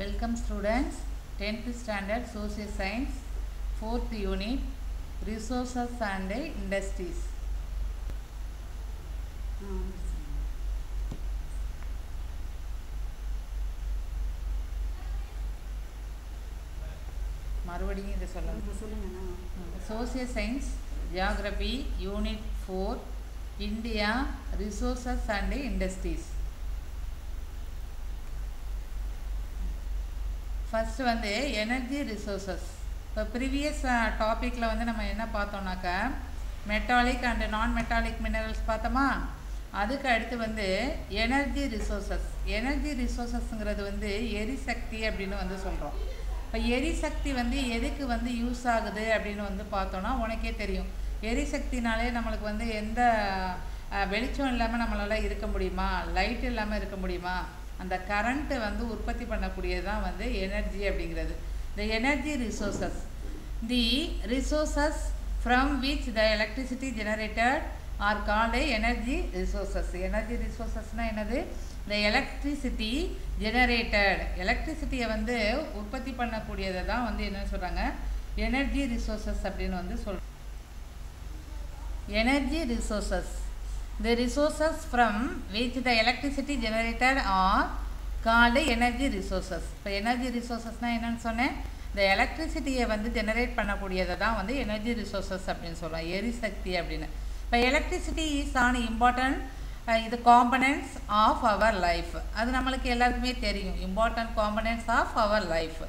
Welcome students, 10th standard social science, 4th unit, resources and industries. மறுபடியும் இதை சொல்லுங்க. Social science, geography, unit 4, India, resources and industries. First வந்து energy resources. இப்போ previous டாப்பிக்கில் வந்து நம்ம என்ன பார்த்தோம்னாக்கா மெட்டாலிக் அண்டு நான் மெட்டாலிக் மினரல்ஸ் பார்த்தோமா. அதுக்கு அடுத்து வந்து எனர்ஜி ரிசோர்ஸஸ். எனர்ஜி ரிசோர்ஸஸ்ங்கிறது வந்து எரிசக்தி அப்படின்னு வந்து சொல்கிறோம். இப்போ எரிசக்தி வந்து எதுக்கு வந்து யூஸ் ஆகுது அப்படின்னு வந்து பார்த்தோன்னா உனக்கே தெரியும். எரிசக்தினாலே நம்மளுக்கு வந்து எந்த வெளிச்சம் இல்லாமல் நம்மளால் இருக்க முடியுமா, லைட் இல்லாமல் இருக்க முடியுமா, அந்த கரண்ட்டை வந்து உற்பத்தி பண்ணக்கூடியது தான் வந்து எனர்ஜி அப்படிங்கிறது. The energy resources, the resources from which the electricity generated are called energy resources. எனர்ஜி ரிசோர்ஸஸ்னால் என்னது? த எலக்ட்ரிசிட்டி ஜெனரேட்டட், எலக்ட்ரிசிட்டியை வந்து உற்பத்தி பண்ணக்கூடியதை தான் வந்து என்னன்னு சொல்கிறாங்க, எனர்ஜி ரிசோர்ஸஸ் அப்படின்னு வந்து சொல்கிறாங்க. Energy resources, the resources from which the electricity generated are called energy resources. இப்போ எனர்ஜி ரிசோர்ஸஸ்னால் என்னென்னு சொன்னேன், இந்த எலக்ட்ரிசிட்டியை வந்து ஜெனரேட் பண்ணக்கூடியதை தான் வந்து எனர்ஜி ரிசோர்ஸஸ் அப்படின்னு சொல்கிறோம், எரிசக்தி அப்படின்னு. இப்போ எலக்ட்ரிசிட்டி இஸ் ஆன் இம்பார்ட்டன்ட் இது காம்பனன்ட்ஸ் ஆஃப் அவர் லைஃப். அது நம்மளுக்கு எல்லாருக்குமே தெரியும், important components of our life.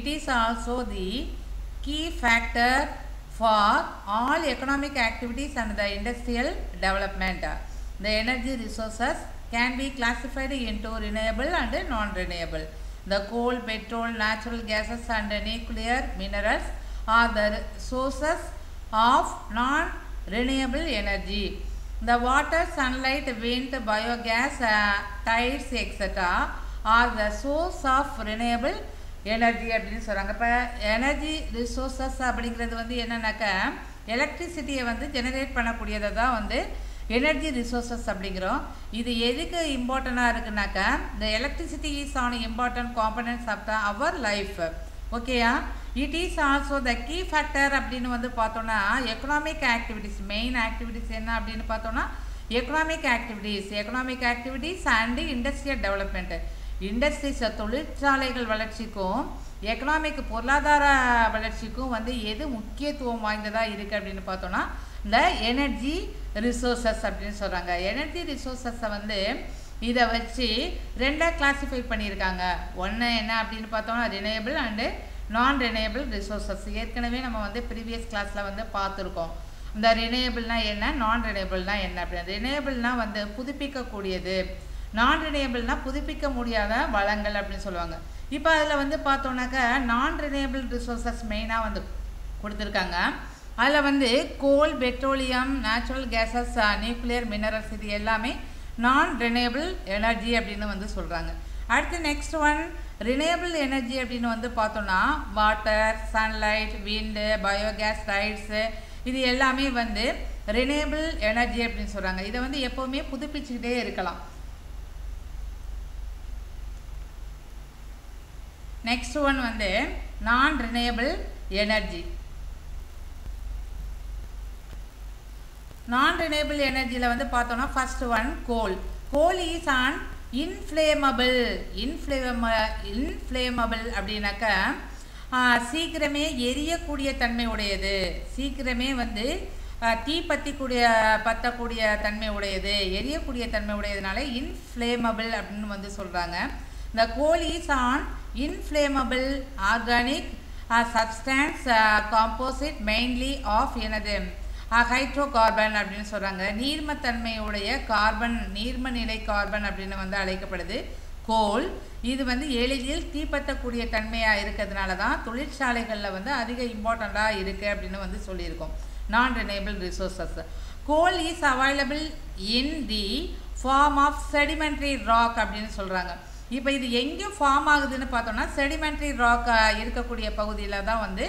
It is also the key factor for all economic activities and the industrial development. The energy resources can be classified into renewable and non-renewable. The coal, petrol, natural gases and nuclear minerals are the sources of non-renewable energy. The water, sunlight, wind, biogas, tides, etc. are the source of renewable energy அப்படின்னு சொல்கிறாங்க. இப்போ energy resources அப்படிங்கிறது வந்து என்னன்னாக்கா எலக்ட்ரிசிட்டியை வந்து generate பண்ணக்கூடியதை தான் வந்து energy resources அப்படிங்கிறோம். இது எதுக்கு இம்பார்ட்டண்ட்டாக இருக்குனாக்கா இந்த electricity is an important components of the our life. ஓகேயா? It is also the key factor அப்படின்னு வந்து பார்த்தோன்னா எக்கனாமிக் ஆக்டிவிட்டீஸ், மெயின் ஆக்டிவிட்டீஸ் என்ன அப்படின்னு பார்த்தோன்னா economic activities and industrial development. Industries தொழிற்சாலைகள் வளர்ச்சிக்கும் எக்கனாமிக் பொருளாதார வளர்ச்சிக்கும் வந்து எது முக்கியத்துவம் வாய்ந்ததாக இருக்குது அப்படின்னு பார்த்தோன்னா இந்த எனர்ஜி ரிசோர்ஸஸ் அப்படின்னு சொல்கிறாங்க. எனர்ஜி ரிசோர்ஸஸை வந்து இதை வச்சு ரெண்டாக கிளாஸிஃபை பண்ணியிருக்காங்க. ஒன்று என்ன அப்படின்னு பார்த்தோன்னா ரினியபிள் அண்டு நான் ரினியபிள் ரிசோர்ஸஸ். ஏற்கனவே நம்ம வந்து ப்ரீவியஸ் கிளாஸில் வந்து பார்த்துருக்கோம். இந்த ரினியபிள்னால் என்ன, நான் ரினியபிள்னால் என்ன அப்படின்னு. ரினியபிள்னால் வந்து புதுப்பிக்கக்கூடியது, நான் ரினியபிள்னால் புதுப்பிக்க முடியாத வளங்கள் அப்படின்னு சொல்லுவாங்க. இப்போ அதில் வந்து பார்த்தோன்னாக்கா நான் ரினியபிள் ரிசோர்ஸஸ் மெயினாக வந்து கொடுத்துருக்காங்க. அதில் வந்து coal, petroleum, natural gases, nuclear minerals இது எல்லாமே நான் ரினியபிள் எனர்ஜி அப்படின்னு வந்து சொல்கிறாங்க. அடுத்து நெக்ஸ்ட் ஒன் ரினியபிள் எனர்ஜி அப்படின்னு வந்து பார்த்தோன்னா வாட்டர், சன்லைட், விண்டு, பயோகேஸ், டைட்ஸு இது எல்லாமே வந்து ரினியபிள் எனர்ஜி அப்படின்னு சொல்கிறாங்க. இதை வந்து எப்போவுமே புதுப்பிச்சுக்கிட்டே இருக்கலாம். நெக்ஸ்ட் ஒன் வந்து நான் ரினியபிள் எனர்ஜி. நான் ரினியபிள் எனர்ஜியில் வந்து பார்த்தோன்னா first one goal. Goal is an inflammable அப்படின்னாக்கா சீக்கிரமே எரியக்கூடிய தன்மை உடையது, சீக்கிரமே வந்து பற்றக்கூடிய தன்மை உடையது, எரியக்கூடிய தன்மை உடையதுனால இன்ஃப்ளேமபிள் அப்படின்னு வந்து சொல்கிறாங்க. இந்த goal is on inflammable organic substance composite mainly of எனது ஹைட்ரோகார்பன் அப்படின்னு சொல்கிறாங்க. நீர்மத்தன்மையுடைய கார்பன், நீர்ம நிலை கார்பன் அப்படின்னு வந்து அழைக்கப்படுது கோல். இது வந்து எளிதில் தீப்பற்றக்கூடிய தன்மையாக இருக்கிறதுனால தான் தொழிற்சாலைகளில் வந்து அதிக இம்பார்ட்டண்ட்டாக இருக்குது அப்படின்னு வந்து சொல்லியிருக்கோம். Non renewable resources. Coal is available in the form of sedimentary rock அப்படின்னு சொல்கிறாங்க. இப்போ இது எங்கே ஃபார்ம் ஆகுதுன்னு பார்த்தோன்னா செடிமெண்ட்ரி ராக் இருக்கக்கூடிய பகுதியில் தான் வந்து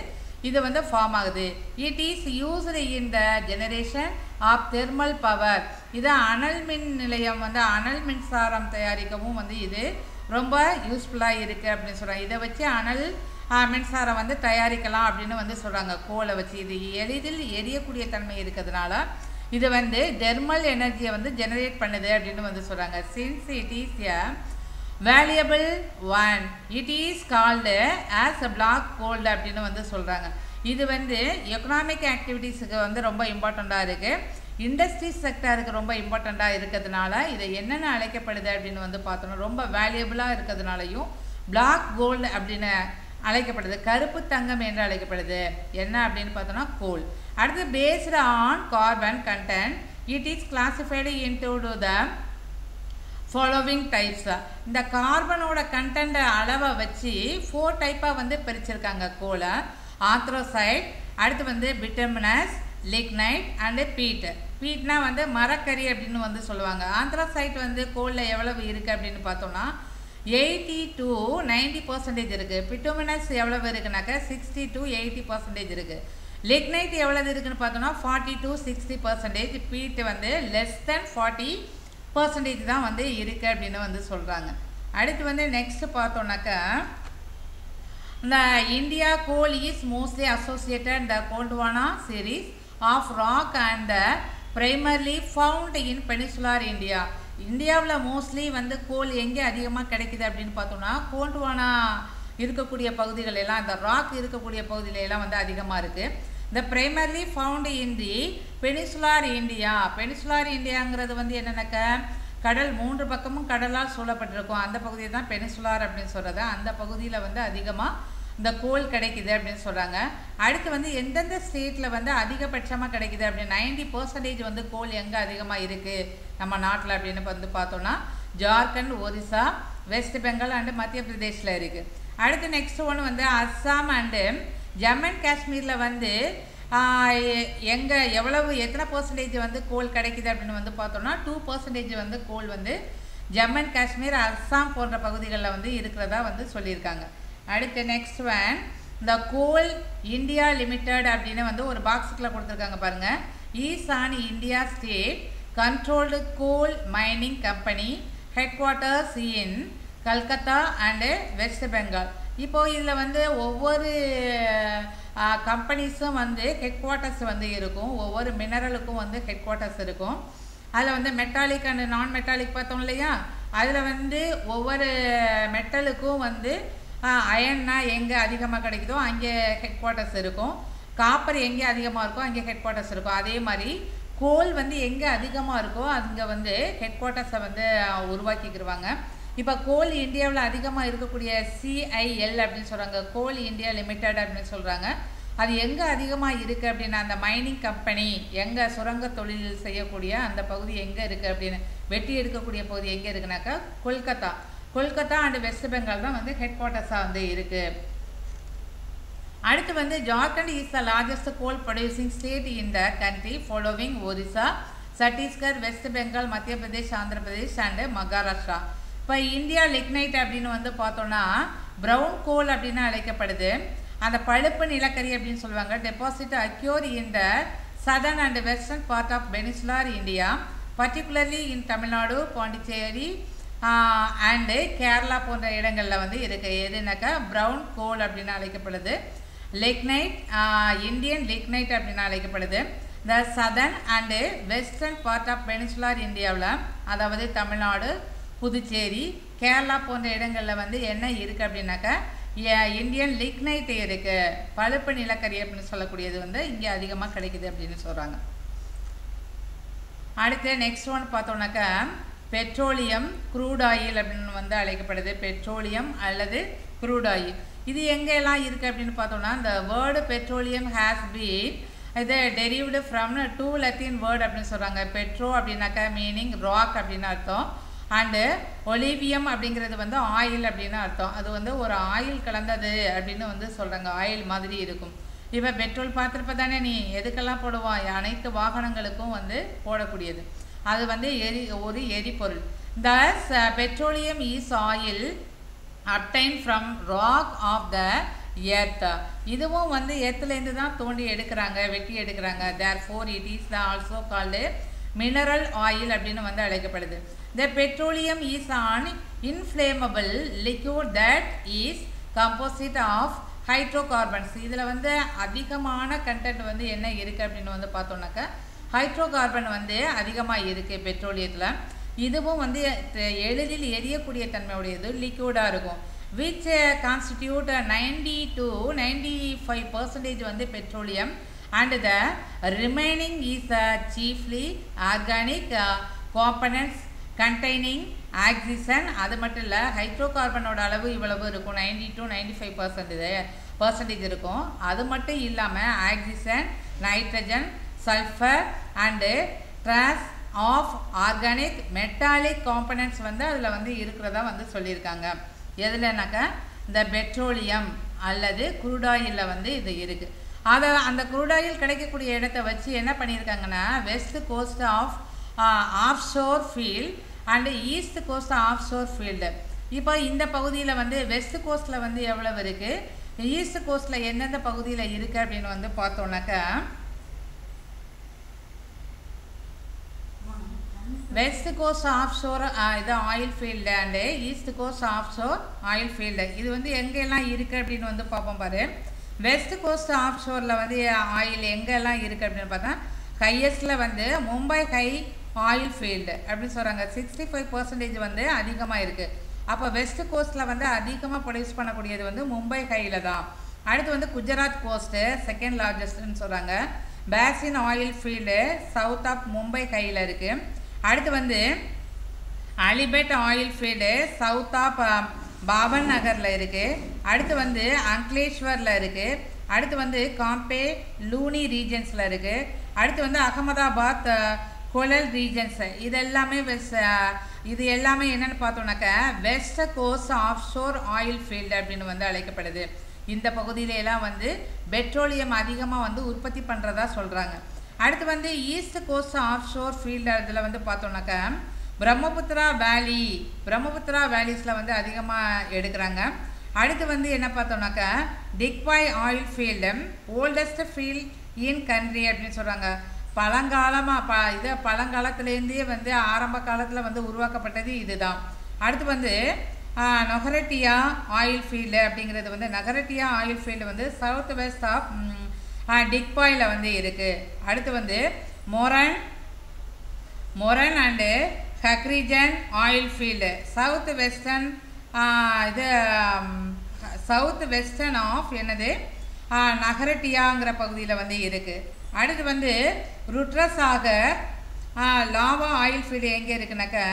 இது வந்து ஃபார்ம் ஆகுது. It is used in the generation of thermal power. இது அனல் மின் நிலையம் வந்து அனல் மின்சாரம் தயாரிக்கவும் வந்து இது ரொம்ப யூஸ்ஃபுல்லாக இருக்குது அப்படின்னு சொல்கிறாங்க. இதை வச்சு அனல் மின்சாரம் வந்து தயாரிக்கலாம் அப்படின்னு வந்து சொல்கிறாங்க. கோலை வச்சு இது எளிதில் எரியக்கூடிய தன்மை இருக்கிறதுனால இது வந்து தெர்மல் எனர்ஜியை வந்து ஜெனரேட் பண்ணுது அப்படின்னு வந்து சொல்கிறாங்க. Since it is a valuable one it is called as a black gold அப்படின்னு வந்து சொல்கிறாங்க. இது வந்து எக்கனாமிக் ஆக்டிவிட்டீஸுக்கு வந்து ரொம்ப இம்பார்ட்டண்ட்டாக இருக்குது. இண்டஸ்ட்ரி செக்டருக்கு ரொம்ப இம்பார்ட்டண்ட்டாக இருக்கிறதுனால இதை என்னென்ன அழைக்கப்படுது அப்படின்னு வந்து பார்த்தோன்னா ரொம்ப வேல்யூபிளாக இருக்கிறதுனாலையும் பிளாக் கோல்டு அப்படின்னு அழைக்கப்படுது. கருப்பு தங்கம் என்று அழைக்கப்படுது. என்ன அப்படின்னு பார்த்தோன்னா கோல். அடுத்து based on carbon content it is classified into the following types. இந்த கார்பனோட கண்டென்ட் அளவை வச்சு 4 டைப்பாக வந்து பிரிச்சிருக்காங்க கோலை. ஆந்த்ரோசைட், அடுத்து வந்து பிட்டமினஸ், லிக்னைட் அண்டு பீட். பீட்னா வந்து மரக்கறி அப்படின்னு வந்து சொல்லுவாங்க. ஆந்த்ரோசைட் வந்து கோலில் எவ்வளவு இருக்குது அப்படின்னு பார்த்தோம்னா 80 to 90% இருக்குது. பிட்டமினஸ் எவ்வளவு இருக்குனாக்கா 60 to 80% இருக்குது. லிக்னைட் எவ்வளவு இருக்குன்னு பார்த்தோம்னா 40 to 60%. பீட் வந்து லெஸ் தென் 40% தான் வந்து இருக்குது அப்படின்னு வந்து சொல்கிறாங்க. அடுத்து வந்து நெக்ஸ்ட் பார்த்தோம்னாக்கா இந்த India coal is mostly associated the Gondwana series of rock and primarily found in peninsular India. இந்தியாவில் மோஸ்ட்லி வந்து கோல் எங்கே அதிகமாக கிடைக்குது அப்படின்னு பார்த்தோம்னா கோண்ட்வானா இருக்கக்கூடிய பகுதிகள் எல்லாம் இந்த ராக் இருக்கக்கூடிய பகுதியிலெல்லாம் வந்து அதிகமாக இருக்குது. இந்த primarily found in the peninsular India. Peninsular இந்தியாங்கிறது வந்து என்னென்னாக்கா கடல் 3 பக்கமும் கடலால் சூழப்பட்டிருக்கும். அந்த பகுதியை தான் பெனிசுலார் அப்படின்னு சொல்கிறது. அந்த பகுதியில் வந்து அதிகமாக இந்த கோல் கிடைக்குது அப்படின்னு சொல்கிறாங்க. அடுத்து வந்து எந்தெந்த ஸ்டேட்டில் வந்து அதிகபட்சமாக கிடைக்குது அப்படின்னு 90% வந்து கோல் எங்கே அதிகமாக இருக்குது நம்ம நாட்டில் அப்படின்னு வந்து பார்த்தோன்னா ஜார்க்கண்ட், ஒரிசா, வெஸ்ட் பெங்கால் அண்டு மத்திய பிரதேஷில் இருக்குது. அடுத்து நெக்ஸ்ட் ஒன்று வந்து அஸ்ஸாம் அண்டு ஜம்மு அண்ட் காஷ்மீரில் வந்து எங்கே எத்தனை பர்சன்டேஜ் வந்து கோல் கிடைக்குது அப்படின்னு வந்து பார்த்தோம்னா 2% வந்து கோல் வந்து ஜம்மு அண்ட் காஷ்மீர், அஸ்ஸாம் போன்ற பகுதிகளில் வந்து இருக்கிறதா வந்து சொல்லியிருக்காங்க. அடுத்து நெக்ஸ்ட் ஒன் இந்த கோல் இந்தியா லிமிடெட் அப்படின்னு வந்து ஒரு பாக்ஸுக்குள்ளே கொடுத்துருக்காங்க பாருங்கள். Is an India state controlled coal mining company headquarters in Calcutta and West Bengal. இப்போது இதில் வந்து ஒவ்வொரு கம்பெனிஸும் வந்து ஹெட் குவார்ட்டர்ஸ் வந்து இருக்கும். ஒவ்வொரு மினரலுக்கும் வந்து ஹெட் குவார்ட்டர்ஸ் இருக்கும். அதில் வந்து மெட்டாலிக் அண்ட் நான் மெட்டாலிக் பார்த்தோம் இல்லையா, அதில் வந்து ஒவ்வொரு மெட்டலுக்கும் வந்து அயன்னா எங்கே அதிகமாக கிடைக்குதோ அங்கே ஹெட் குவார்ட்டர்ஸ் இருக்கும். காப்பர் எங்கே அதிகமாக இருக்கோ அங்கே ஹெட் குவார்ட்டர்ஸ் இருக்கும். அதே மாதிரி கோல் வந்து எங்கே அதிகமாக இருக்கோ அங்கே வந்து ஹெட் குவார்ட்டர்ஸை வந்து உருவாக்கிக்கிடுவாங்க. இப்போ கோல் இந்தியாவில் அதிகமாக இருக்கக்கூடிய CIL அப்படின்னு சொல்கிறாங்க, கோல் இந்தியா லிமிடெட் அப்படின்னு சொல்கிறாங்க. அது எங்கே அதிகமாக இருக்குது அப்படின்னா அந்த மைனிங் கம்பெனி எங்கே சுரங்க தொழில் செய்யக்கூடிய அந்த பகுதி எங்கே இருக்குது அப்படின்னு வெட்டி எடுக்கக்கூடிய பகுதி எங்கே இருக்குனாக்கா கொல்கத்தா அண்ட் வெஸ்ட் பெங்கால் தான் வந்து ஹெட் குவார்ட்டர்ஸாக வந்து இருக்குது. அடுத்து வந்து Jharkhand is the largest goal producing state in the country following Orissa, Chhattisgarh, west Bengal, மத்திய பிரதேஷ், ஆந்திர பிரதேஷ் அண்டு மகாராஷ்டிரா. இப்போ இந்தியா லிக்னைட் அப்படின்னு வந்து பார்த்தோன்னா ப்ரௌன் கோல் அப்படின்னு அழைக்கப்படுது. அந்த பழுப்பு நிலக்கரி அப்படின்னு சொல்லுவாங்க. Deposit அக்யூர் in the southern and western part of peninsular India, particularly in Tamil Nadu, Pondicherry and Kerala போன்ற இடங்களில் வந்து இருக்குது. எதுனாக்கா ப்ரௌன் கோல் அப்படின்னு அழைக்கப்படுது. லிக்னைட் இந்தியன் லிக்னைட் அப்படின்னு அழைக்கப்படுது. த southern and western part of peninsular இந்தியாவில், அதாவது தமிழ்நாடு, புதுச்சேரி, கேரளா போன்ற இடங்களில் வந்து என்ன இருக்குது அப்படின்னாக்கா இந்தியன் லிக்னைட் இருக்குது. பழுப்பு நிலக்கரி அப்படின்னு சொல்லக்கூடியது வந்து இங்கே அதிகமாக கிடைக்குது அப்படின்னு சொல்கிறாங்க. அடுத்து நெக்ஸ்ட் ஒன் பார்த்தோம்னாக்கா பெட்ரோலியம் க்ரூட் ஆயில் அப்படின்னு வந்து அழைக்கப்படுது. பெட்ரோலியம் அல்லது க்ரூட் ஆயில் இது எங்கெல்லாம் இருக்குது அப்படின்னு பார்த்தோம்னா இந்த வேர்டு பெட்ரோலியம் ஹேஸ் பீன் இது டெரிவ்டு ஃப்ரம் 2 லத்தீன் வேர்டு அப்படின்னு சொல்கிறாங்க. பெட்ரோ அப்படின்னாக்கா மீனிங் ராக் அப்படின்னு அர்த்தம். அண்டு ஒலிவியம் அப்படிங்கிறது வந்து ஆயில் அப்படின்னு அர்த்தம். அது வந்து ஒரு ஆயில் கலந்தது அப்படின்னு வந்து சொல்கிறாங்க. ஆயில் மாதிரி இருக்கும். இப்போ பெட்ரோல் பார்த்துருப்ப தானே நீ, எதுக்கெல்லாம் போடுவோம், அனைத்து வாகனங்களுக்கும் வந்து போடக்கூடியது. அது வந்து ஒரு எரிபொருள். Thus petroleum is oil obtained from rock of the earth. இதுவும் வந்து எர்த்லேருந்து தான் தோண்டி எடுக்கிறாங்க, வெட்டி எடுக்கிறாங்க. Therefore it is the also called mineral oil அப்படின்னு வந்து அழைக்கப்படுது. The petroleum is an inflammable liquid that is composite of hydrocarbons. இதில் வந்து அதிகமான கண்டென்ட் வந்து என்ன இருக்குது அப்படின்னு வந்து பார்த்தோம்னாக்கா ஹைட்ரோகார்பன் வந்து அதிகமாக இருக்குது பெட்ரோலியத்தில். இதுவும் வந்து எளிதில் எரியக்கூடிய தன்மையுடையது, லிக்விடாக இருக்கும். which constitute 90 to 95% வந்து petroleum and the remaining is chiefly organic components containing oxygen. அது மட்டும் இல்லை, ஹைட்ரோகார்பனோட அளவு இவ்வளவு இருக்கும், 90 to 95% இருக்கும். அது மட்டும் இல்லாமல் oxygen, nitrogen, sulphur and traces of organic metallic components வந்து அதில் வந்து இருக்கிறதா வந்து சொல்லியிருக்காங்க. எதுலனாக்கா இந்த பெட்ரோலியம் அல்லது குரூடாயிலில் வந்து இது இருக்குது. அதை அந்த குரூடாயில் கிடைக்கக்கூடிய இடத்த வச்சு என்ன பண்ணியிருக்காங்கன்னா west coast of offshore field and east coast offshore field. இப்போ இந்த பகுதியில் வந்து வெஸ்ட் கோஸ்ட்டில் வந்து எவ்வளவு இருக்குது, ஈஸ்ட் கோஸ்ட்டில் எந்தெந்த பகுதியில் இருக்குது அப்படின்னு வந்து பார்த்தோம்னாக்கா வெஸ்ட் கோஸ்ட் ஆஃப்ஷோர் இது oil field and east coast offshore oil field. இது வந்து எங்கெல்லாம் இருக்குது அப்படின்னு வந்து பார்ப்போம் பாரு. வெஸ்ட் கோஸ்ட் ஆஃப்ஷோரில் வந்து ஆயில் எங்கெல்லாம் இருக்குது அப்படின்னு பார்த்தா ஹையஸ்டில் வந்து மும்பை ஹை ஆயில் ஃபீல்டு அப்படின்னு சொல்கிறாங்க. 65% வந்து அதிகமாக இருக்குது. அப்போ வெஸ்ட் கோஸ்ட்டில் வந்து அதிகமாக ப்ரொடியூஸ் பண்ணக்கூடியது வந்து மும்பை ஹையில் தான். அடுத்து வந்து குஜராத் கோஸ்ட்டு செகண்ட் லார்ஜஸ்ட்னு சொல்கிறாங்க. Basin oil field south of Mumbai ஹையில் இருக்குது. அடுத்து வந்து Aliabet oil field south of பாபன் நகரில் இருக்குது. அடுத்து வந்து அங்க்லேஸ்வரில் இருக்குது. அடுத்து வந்து காம்பே லூனி ரீஜன்ஸில் இருக்குது. அடுத்து வந்து அகமதாபாத் கொலல் ரீஜன்ஸ். இது எல்லாமே என்னென்னு பார்த்தோம்னாக்கா west coast offshore oil field அப்படின்னு வந்து அழைக்கப்படுது. இந்த பகுதியிலெல்லாம் வந்து பெட்ரோலியம் அதிகமாக வந்து உற்பத்தி பண்ணுறதா சொல்கிறாங்க. அடுத்து வந்து ஈஸ்ட் கோஸ்ட் ஆஃப்ஷோர் ஃபீல்டு இதில் வந்து பார்த்தோம்னாக்கா பிரம்மபுத்திரா வேலிஸில் வந்து அதிகமாக எடுக்கிறாங்க. அடுத்து வந்து என்ன பார்த்தோம்னாக்கா Digboi oil field oldest field in country அப்படின்னு சொல்கிறாங்க. பழங்காலத்துலேருந்தே வந்து ஆரம்ப காலத்தில் வந்து உருவாக்கப்பட்டது இதுதான். அடுத்து வந்து நொகரட்டியா ஆயில் ஃபீல்டு அப்படிங்கிறது வந்து Naharkatiya oil field south west வெஸ்ட் ஆஃப் டிக்பாயில் வந்து இருக்குது. அடுத்து வந்து Moran and Hugrijan oil field south western of என்னது நகரட்டியாங்கிற பகுதியில் வந்து இருக்குது. அடுத்து வந்து ருட்ரசாகர் லாவா ஆயில் ஃபீல்டு எங்கே இருக்குனாக்கா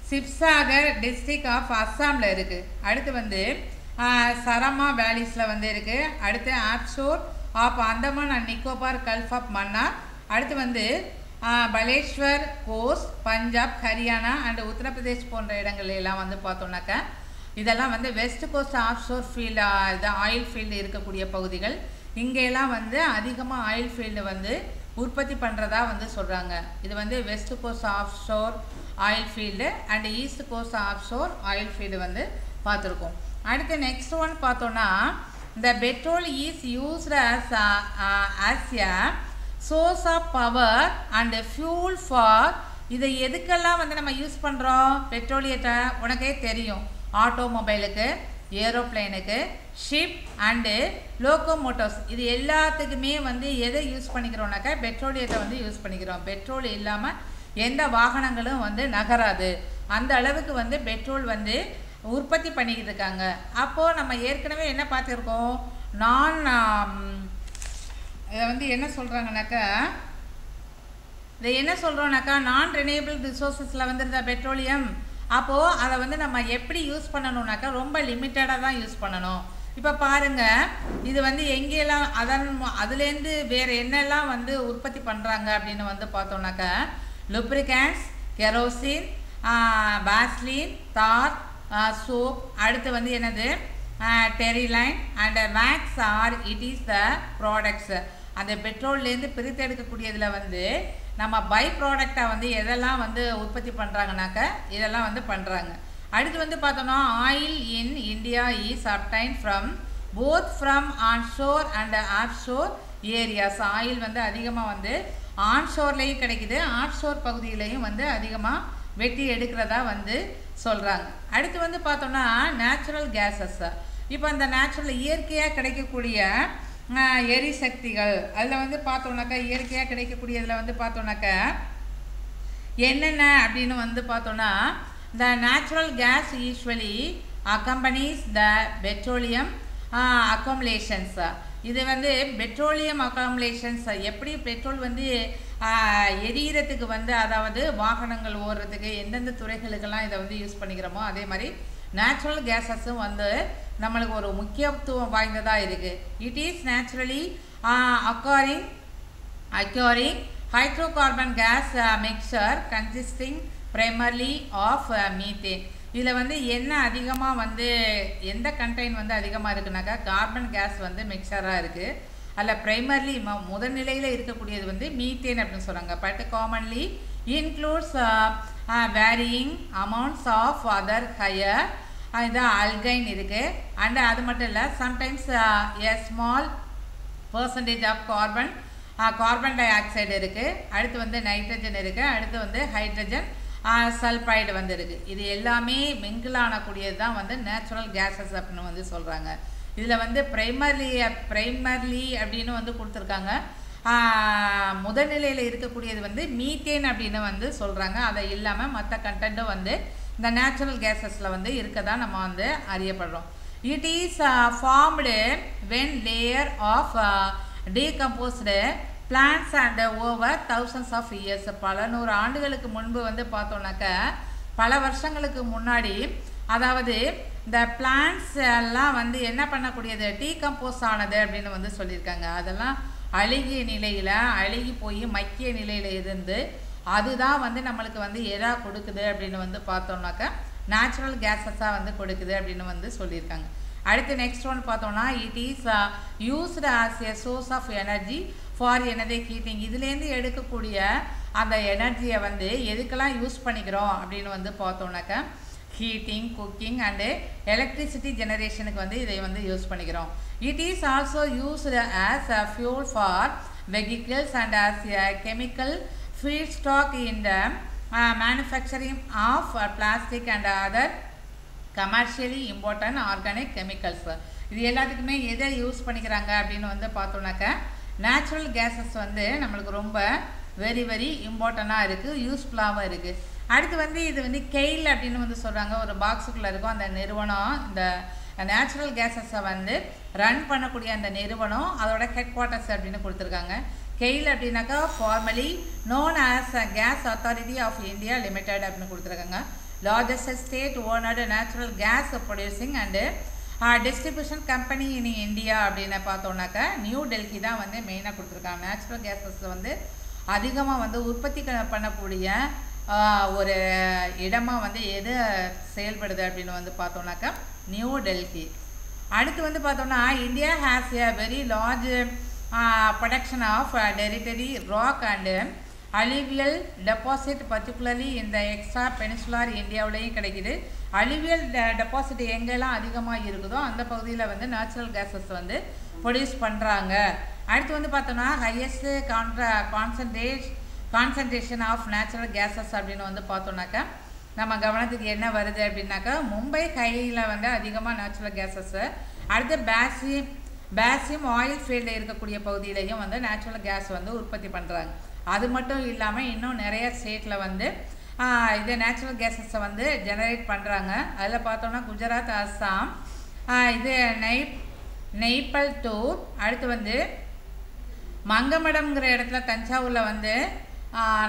சிப்சாகர் டிஸ்ட்ரிக்ட் ஆஃப் அஸ்ஸாமில் இருக்குது. அடுத்து வந்து சரமா வேலிஸில் வந்து இருக்குது. அடுத்து offshore of Andaman and Nicobar gulf of Mannar. அடுத்து வந்து பலேஸ்வர் கோஸ்ட் பஞ்சாப் ஹரியானா அண்ட் உத்தரப்பிரதேஷ் போன்ற இடங்கள் எல்லாம் வந்து பார்த்தோம்னாக்கா இதெல்லாம் வந்து வெஸ்ட் கோஸ்ட் ஆஃப்ஷோர் ஃபீல்டு இது ஆயில் ஃபீல்டு இருக்கக்கூடிய பகுதிகள். இங்கெல்லாம் வந்து அதிகமாக ஆயில் ஃபீல்டு வந்து உற்பத்தி பண்ணுறதா வந்து சொல்கிறாங்க. இது வந்து west coast offshore oil field and east coast offshore oil field வந்து பார்த்துருக்கோம். அடுத்து நெக்ஸ்ட் ஒன் பார்த்தோன்னா இந்த petrol is used as a source of power and fuel for. இதை எதுக்கெல்லாம் வந்து நம்ம யூஸ் பண்ணுறோம் பெட்ரோலியத்தை உனக்கே தெரியும். ஆட்டோமொபைலுக்கு, ஏரோப்ளைனுக்கு, ஷிப் அண்டு லோக்கோமோட்டர்ஸ் இது எல்லாத்துக்குமே வந்து எதை யூஸ் பண்ணிக்கிறோம்னாக்கா பெட்ரோலியத்தை வந்து யூஸ் பண்ணிக்கிறோம். பெட்ரோல் இல்லாமல் எந்த வாகனங்களும் வந்து நகராது. அந்த அளவுக்கு வந்து பெட்ரோல் வந்து உற்பத்தி பண்ணிக்கிட்டு இருக்காங்க. அப்போது நம்ம ஏற்கனவே என்ன பார்த்துருக்கோம், இதை வந்து என்ன சொல்கிறாங்கனாக்கா நான் ரினியூவபிள் ரிசோர்ஸஸில் வந்து இந்த பெட்ரோலியம். அப்போது அதை வந்து நம்ம எப்படி யூஸ் பண்ணணுன்னாக்கா ரொம்ப லிமிட்டடாக தான் யூஸ் பண்ணணும். இப்போ பாருங்கள், இது வந்து எங்கெல்லாம் அதுலேருந்து வேறு என்னெல்லாம் வந்து உற்பத்தி பண்ணுறாங்க அப்படின்னு வந்து பார்த்தோம்னாக்கா lubricants, kerosene, vaseline, tar, soap. அடுத்து வந்து என்னது terylene and wax are it is the products. அந்த பெட்ரோல்லேருந்து பிரித்தெடுக்கக்கூடியதில் வந்து நம்ம பை ப்ராடக்டாக வந்து எதெல்லாம் வந்து உற்பத்தி பண்ணுறாங்கனாக்கா இதெல்லாம் வந்து பண்ணுறாங்க. அடுத்து வந்து பார்த்தோம்னா oil in India is obtained from both from onshore and offshore areas. Oil வந்து அதிகமாக வந்து ஆன்ஷோர்லேயும் கிடைக்குது, ஆஃப்ஷோர் பகுதியிலையும் வந்து அதிகமாக வெட்டி எடுக்கிறதா வந்து சொல்கிறாங்க. அடுத்து வந்து பார்த்தோம்னா நேச்சுரல் கேஸஸ். இப்போ அந்த நேச்சுரல் இயற்கையாக கிடைக்கக்கூடிய எரிசக்திகள் அதில் வந்து பார்த்தோம்னாக்கா இயற்கையாக கிடைக்கக்கூடியதில் வந்து பார்த்தோம்னாக்கா என்னென்ன அப்படின்னு வந்து பார்த்தோன்னா the natural gas usually accompanies the petroleum accumulations. இது வந்து பெட்ரோலியம் அக்காமுலேஷன்ஸ். எப்படி பெட்ரோல் வந்து எரியறதுக்கு வந்து அதாவது வாகனங்கள் ஓடுறதுக்கு எந்தெந்த துறைகளுக்கெல்லாம் இதை வந்து யூஸ் பண்ணிக்கிறோமோ அதே மாதிரி நேச்சுரல் கேஸஸும் வந்து நம்மளுக்கு ஒரு முக்கியத்துவம் வாய்ந்ததாக இருக்குது. It is naturally occurring hydrocarbon gas mixture consisting primarily of methane. இதில் வந்து என்ன அதிகமாக வந்து எந்த கண்டெயின் வந்து அதிகமாக இருக்குனாக்கா கார்பன் கேஸ் வந்து மிக்சராக இருக்குது. அதில் ப்ரைமர்லி முதல்நிலையில் இருக்கக்கூடியது வந்து மீத்தேன் அப்படின்னு சொல்கிறாங்க. But commonly includes varying amounts of other higher இது அல்கைன் இருக்குது. அண்ட் அது மட்டும் இல்லை sometimes a small percentage of carbon dioxide இருக்குது. அடுத்து வந்து நைட்ரஜன் இருக்குது. அடுத்து வந்து ஹைட்ரஜன் சல்ஃபைடு வந்து இருக்குது. இது எல்லாமே மிங்கிள் ஆனக்கூடியது தான் வந்து நேச்சுரல் கேஸஸ் அப்படின்னு வந்து சொல்கிறாங்க. இதில் வந்து ப்ரைமர்லி அப்படின்னு வந்து கொடுத்துருக்காங்க. முதல்நிலையில் இருக்கக்கூடியது வந்து மீத்தேன் அப்படின்னு வந்து சொல்கிறாங்க. அதை இல்லாமல் மற்ற கண்டென்ட்டும் வந்து இந்த நேச்சுரல் கேஸஸில் வந்து இருக்க தான் நம்ம வந்து அறியப்படுறோம். It is formed when layer of decomposed plants and over thousands of years. பல நூறு ஆண்டுகளுக்கு முன்பு வந்து பார்த்தோன்னாக்க பல வருஷங்களுக்கு முன்னாடி அதாவது இந்த பிளான்ட்ஸ் எல்லாம் வந்து என்ன பண்ணக்கூடியது டீகம்போஸ் ஆனது அப்படின்னு வந்து சொல்லியிருக்காங்க. அதெல்லாம் அழுகிய நிலையில் அழுகி போய் மக்கிய நிலையில் இருந்து அதுதான் வந்து நம்மளுக்கு வந்து எதா கொடுக்குது அப்படின்னு வந்து பார்த்தோம்னாக்கா நேச்சுரல் கேஸஸாக வந்து கொடுக்குது அப்படின்னு வந்து சொல்லியிருக்காங்க. அடுத்து நெக்ஸ்ட் ஒன் பார்த்தோம்னா it is used as a source of energy for எனது ஹீட்டிங். இதுலேருந்து எடுக்கக்கூடிய அந்த எனர்ஜியை வந்து எதுக்கெல்லாம் யூஸ் பண்ணிக்கிறோம் அப்படின்னு வந்து பார்த்தோம்னாக்கா ஹீட்டிங், குக்கிங் அண்டு எலக்ட்ரிசிட்டி ஜெனரேஷனுக்கு வந்து இதை வந்து யூஸ் பண்ணிக்கிறோம். It is also used as a fuel for vehicles and as a chemical feedstock in the manufacturing of plastic and other commercially important organic chemicals. இது எல்லாத்துக்குமே எதை யூஸ் பண்ணிக்கிறாங்க அப்படின்னு வந்து பார்த்தோம்னாக்கா நேச்சுரல் கேஸஸ் வந்து நம்மளுக்கு ரொம்ப வெரி வெரி இம்பார்ட்டண்ட்டாக இருக்குது, யூஸ்ஃபுல்லாகவும் இருக்குது. அடுத்து வந்து இது வந்து கெயில் அப்படின்னு வந்து சொல்கிறாங்க. ஒரு பாக்ஸுக்குள்ளே இருக்கும் அந்த நிறுவனம். இந்த நேச்சுரல் கேஸஸை வந்து ரன் பண்ணக்கூடிய அந்த நிறுவனம் அதோட ஹெட் குவார்ட்டர்ஸ் அப்படின்னு கொடுத்துருக்காங்க. கெயில் அப்படின்னாக்கா formally known as gas authority of India limited அப்படின்னு கொடுத்துருக்காங்க. Largest state owned natural gas producing and distribution company in India அப்படின்னு பார்த்தோன்னாக்கா நியூ டெல்லி தான் வந்து மெயினாக கொடுத்துருக்காங்க. நேச்சுரல் கேஸஸ் வந்து அதிகமாக வந்து உற்பத்தி பண்ணக்கூடிய ஒரு இடமாக வந்து எது செயல்படுது அப்படின்னு வந்து பார்த்தோன்னாக்கா நியூ டெல்லி. அடுத்து வந்து பார்த்தோம்னா India has a very large production of tertiary rock and alluvial deposit particularly இந்த எக்ஸ்ட்ரா பெனிசுலார் இந்தியாவிலையும் கிடைக்கிது. அலிவியல் டெபாசிட் எங்கெல்லாம் அதிகமாக இருக்குதோ அந்த பகுதியில் வந்து நேச்சுரல் கேஸஸ் வந்து ப்ரொடியூஸ் பண்ணுறாங்க. அடுத்து வந்து பார்த்தோன்னா highest concentration of natural gases அப்படின்னு வந்து பார்த்தோன்னாக்கா நம்ம கவனத்துக்கு என்ன வருது அப்படின்னாக்கா மும்பை ஹையில் வந்து அதிகமாக நேச்சுரல் கேஸஸ்ஸு. அடுத்து பேசிம் ஆயில் ஃபீல்டில் இருக்கக்கூடிய பகுதியிலையும் வந்து நேச்சுரல் கேஸ் வந்து உற்பத்தி பண்ணுறாங்க. அது மட்டும் இல்லாமல் இன்னும் நிறைய ஸ்டேட்டில் வந்து இது நேச்சுரல் கேஸஸை வந்து ஜெனரேட் பண்ணுறாங்க. அதில் பார்த்தோன்னா குஜராத், அஸ்ஸாம், இது நெய்பல்டூர், அடுத்து வந்து மங்கமடம்ங்கிற இடத்துல தஞ்சாவூரில் வந்து